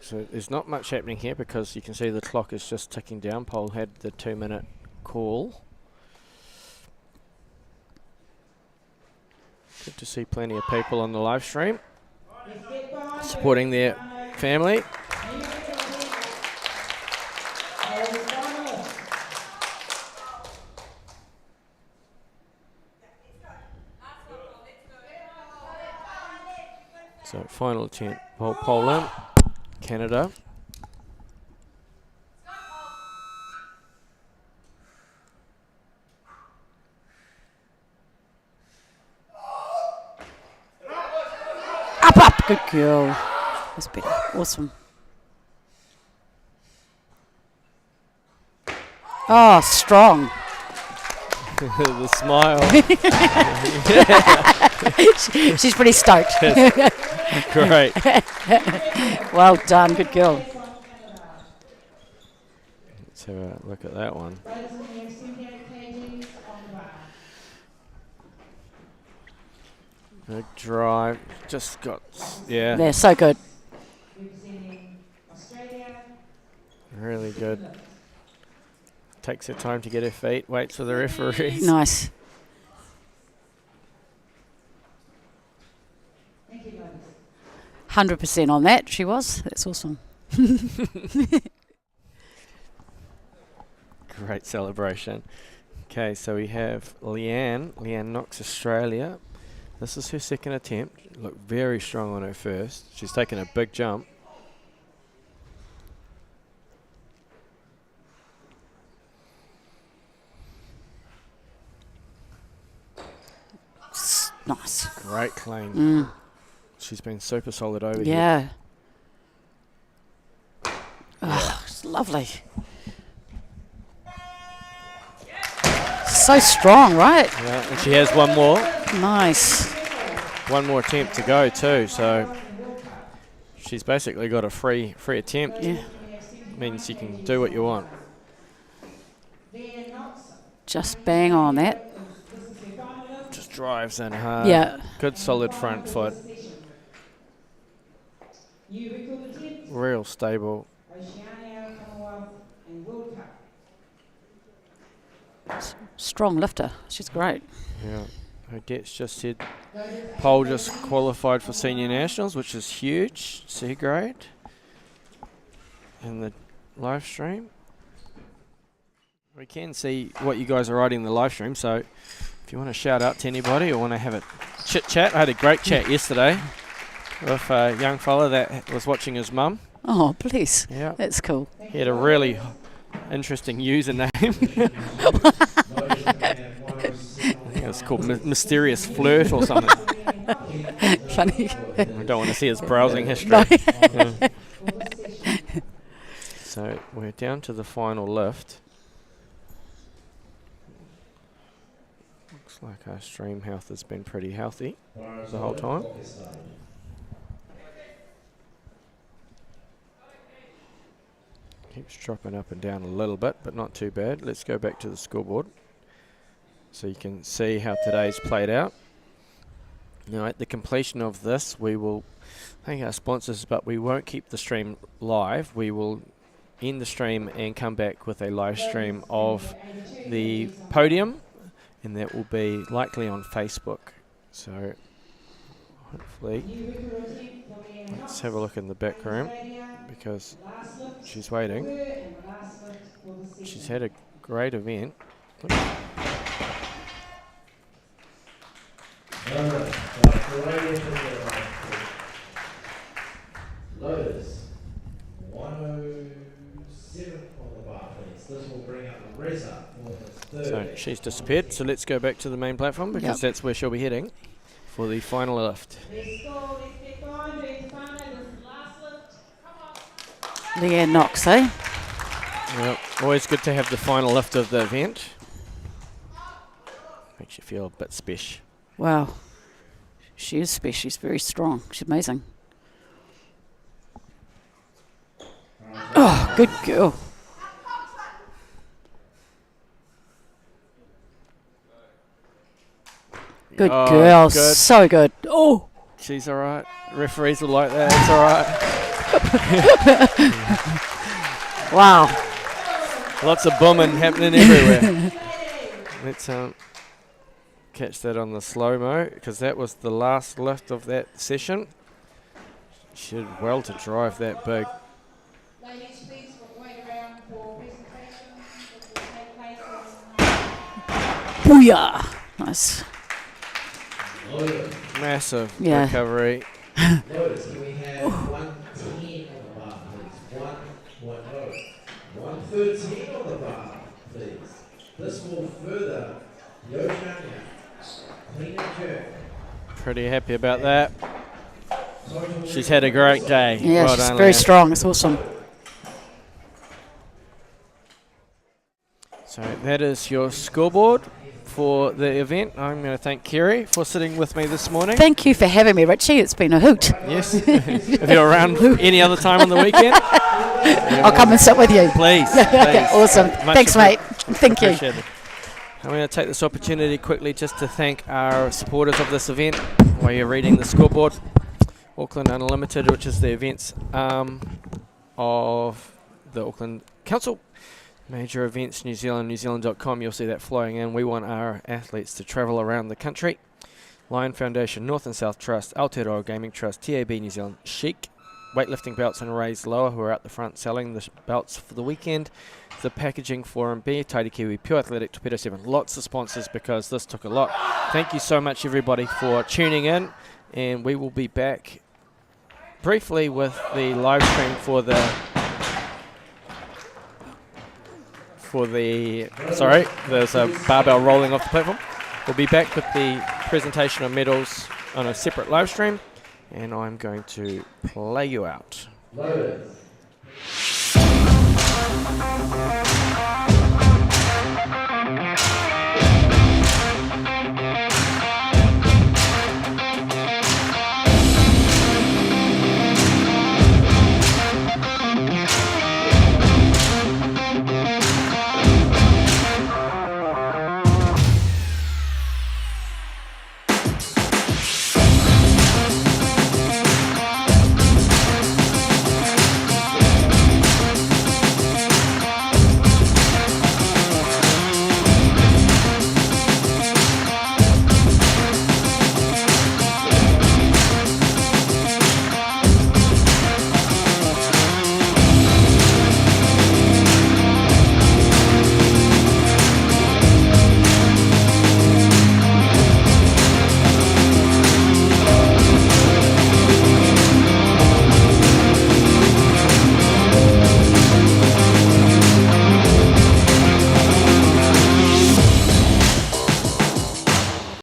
So there's not much happening here because you can see the clock is just ticking down. Pole had the 2-minute call. Good to see plenty of people on the live stream supporting their family. So final attempt, pole in, Canada. Up, good girl. That's better. Awesome. Oh, strong. The smile. She's pretty stoked. Great. Well done, good girl. Let's have a look at that one. Good drive. Just got, yeah. They're so good. Really good. Takes her time to get her feet, waits for the referees. Nice. Thank you, ladies. 100% on that, she was. That's awesome. Great celebration. Okay, so we have Leanne. Leanne knocks Australia. This is her second attempt. Looked very strong on her first. She's taken a big jump. Nice. Great clean. Mm. She's been super solid over here. Yeah. Oh, it's lovely. So strong, right? Yeah, and she has one more. Nice. One more attempt to go too, so she's basically got a free attempt. Yeah. Means you can do what you want. Just bang on that. Just drives in hard. Yeah. Good solid front foot. Real stable. Oceania, Commonwealth, and World Cup. Strong lifter. She's great. Yeah. Odette's just said Pole just qualified for senior nationals, which is huge. C grade. In the live stream. We can see what you guys are writing in the live stream, so if you want to shout out to anybody or want to have a chit chat, I had a great chat yesterday with a young fella that was watching his mum. Oh, please. Yeah. That's cool. He had a really interesting username. I think it's called Mysterious Flirt or something. Funny. I don't want to see his browsing history. No. Yeah. So we're down to the final lift. Looks like our stream health has been pretty healthy the whole time. Keeps dropping up and down a little bit, but not too bad. Let's go back to the scoreboard so you can see how today's played out. Now, at the completion of this, we will thank our sponsors, but we won't keep the stream live. We will end the stream and come back with a live stream of the podium, and that will be likely on Facebook. So hopefully, let's have a look in the back room because she's waiting. She's had a great event. Lotus, 107 on the bar, please. This will bring up Reza for his third. So she's disappeared. So let's go back to the main platform because that's where she'll be heading for the final lift. Let's go, let's get going. This is the last lift. Come on. Leanne Knox, eh? Yep. Always good to have the final lift of the event. Makes you feel a bit special. Wow. She is special. She's very strong. She's amazing. Oh, good girl. Good girl. Good. So good. Oh. She's all right. Referees will like that. It's all right. Wow. Lots of booming happening everywhere. Let's catch that on the slow-mo because that was the last lift of that session. She did well to drive that big. Ladies, please wait around for presentation. This will take place Booyah. Nice. Massive Yeah. recovery. Notice, can we have 110 on the bar, please? 113 on the bar, please. This will further the Oceania clean and jerk. Pretty happy about that. She's had a great day. Yeah, well she's done, very Leanne. strong. It's awesome. So that is your scoreboard for the event. I'm going to thank Kerry for sitting with me this morning. Thank you for having me, Richie. It's been a hoot. Yes. If you're around any other time on the weekend, I'll come and sit with you. please. Okay, please. awesome. Much Thanks, mate. Thank you. Appreciated. I'm going to take this opportunity quickly just to thank our supporters of this event while you're reading the scoreboard. Auckland Unlimited, which is the events arm of the Auckland Council. Major Events New Zealand, newzealand.com, you'll see that flowing in. We want our athletes to travel around the country. Lion Foundation, North and South Trust, Aotearoa Gaming Trust, TAB New Zealand, Chic, Weightlifting Belts and Raised Lower, who are out the front selling the belts for the weekend. The Packaging Forum B, Taiti Kiwi, Pure Athletic, Torpedo 7. Lots of sponsors because this took a lot. Thank you so much, everybody, for tuning in. And we will be back briefly with the live stream sorry, there's a barbell rolling off the platform. We'll be back with the presentation of medals on a separate live stream, and I'm going to play you out. Loaded.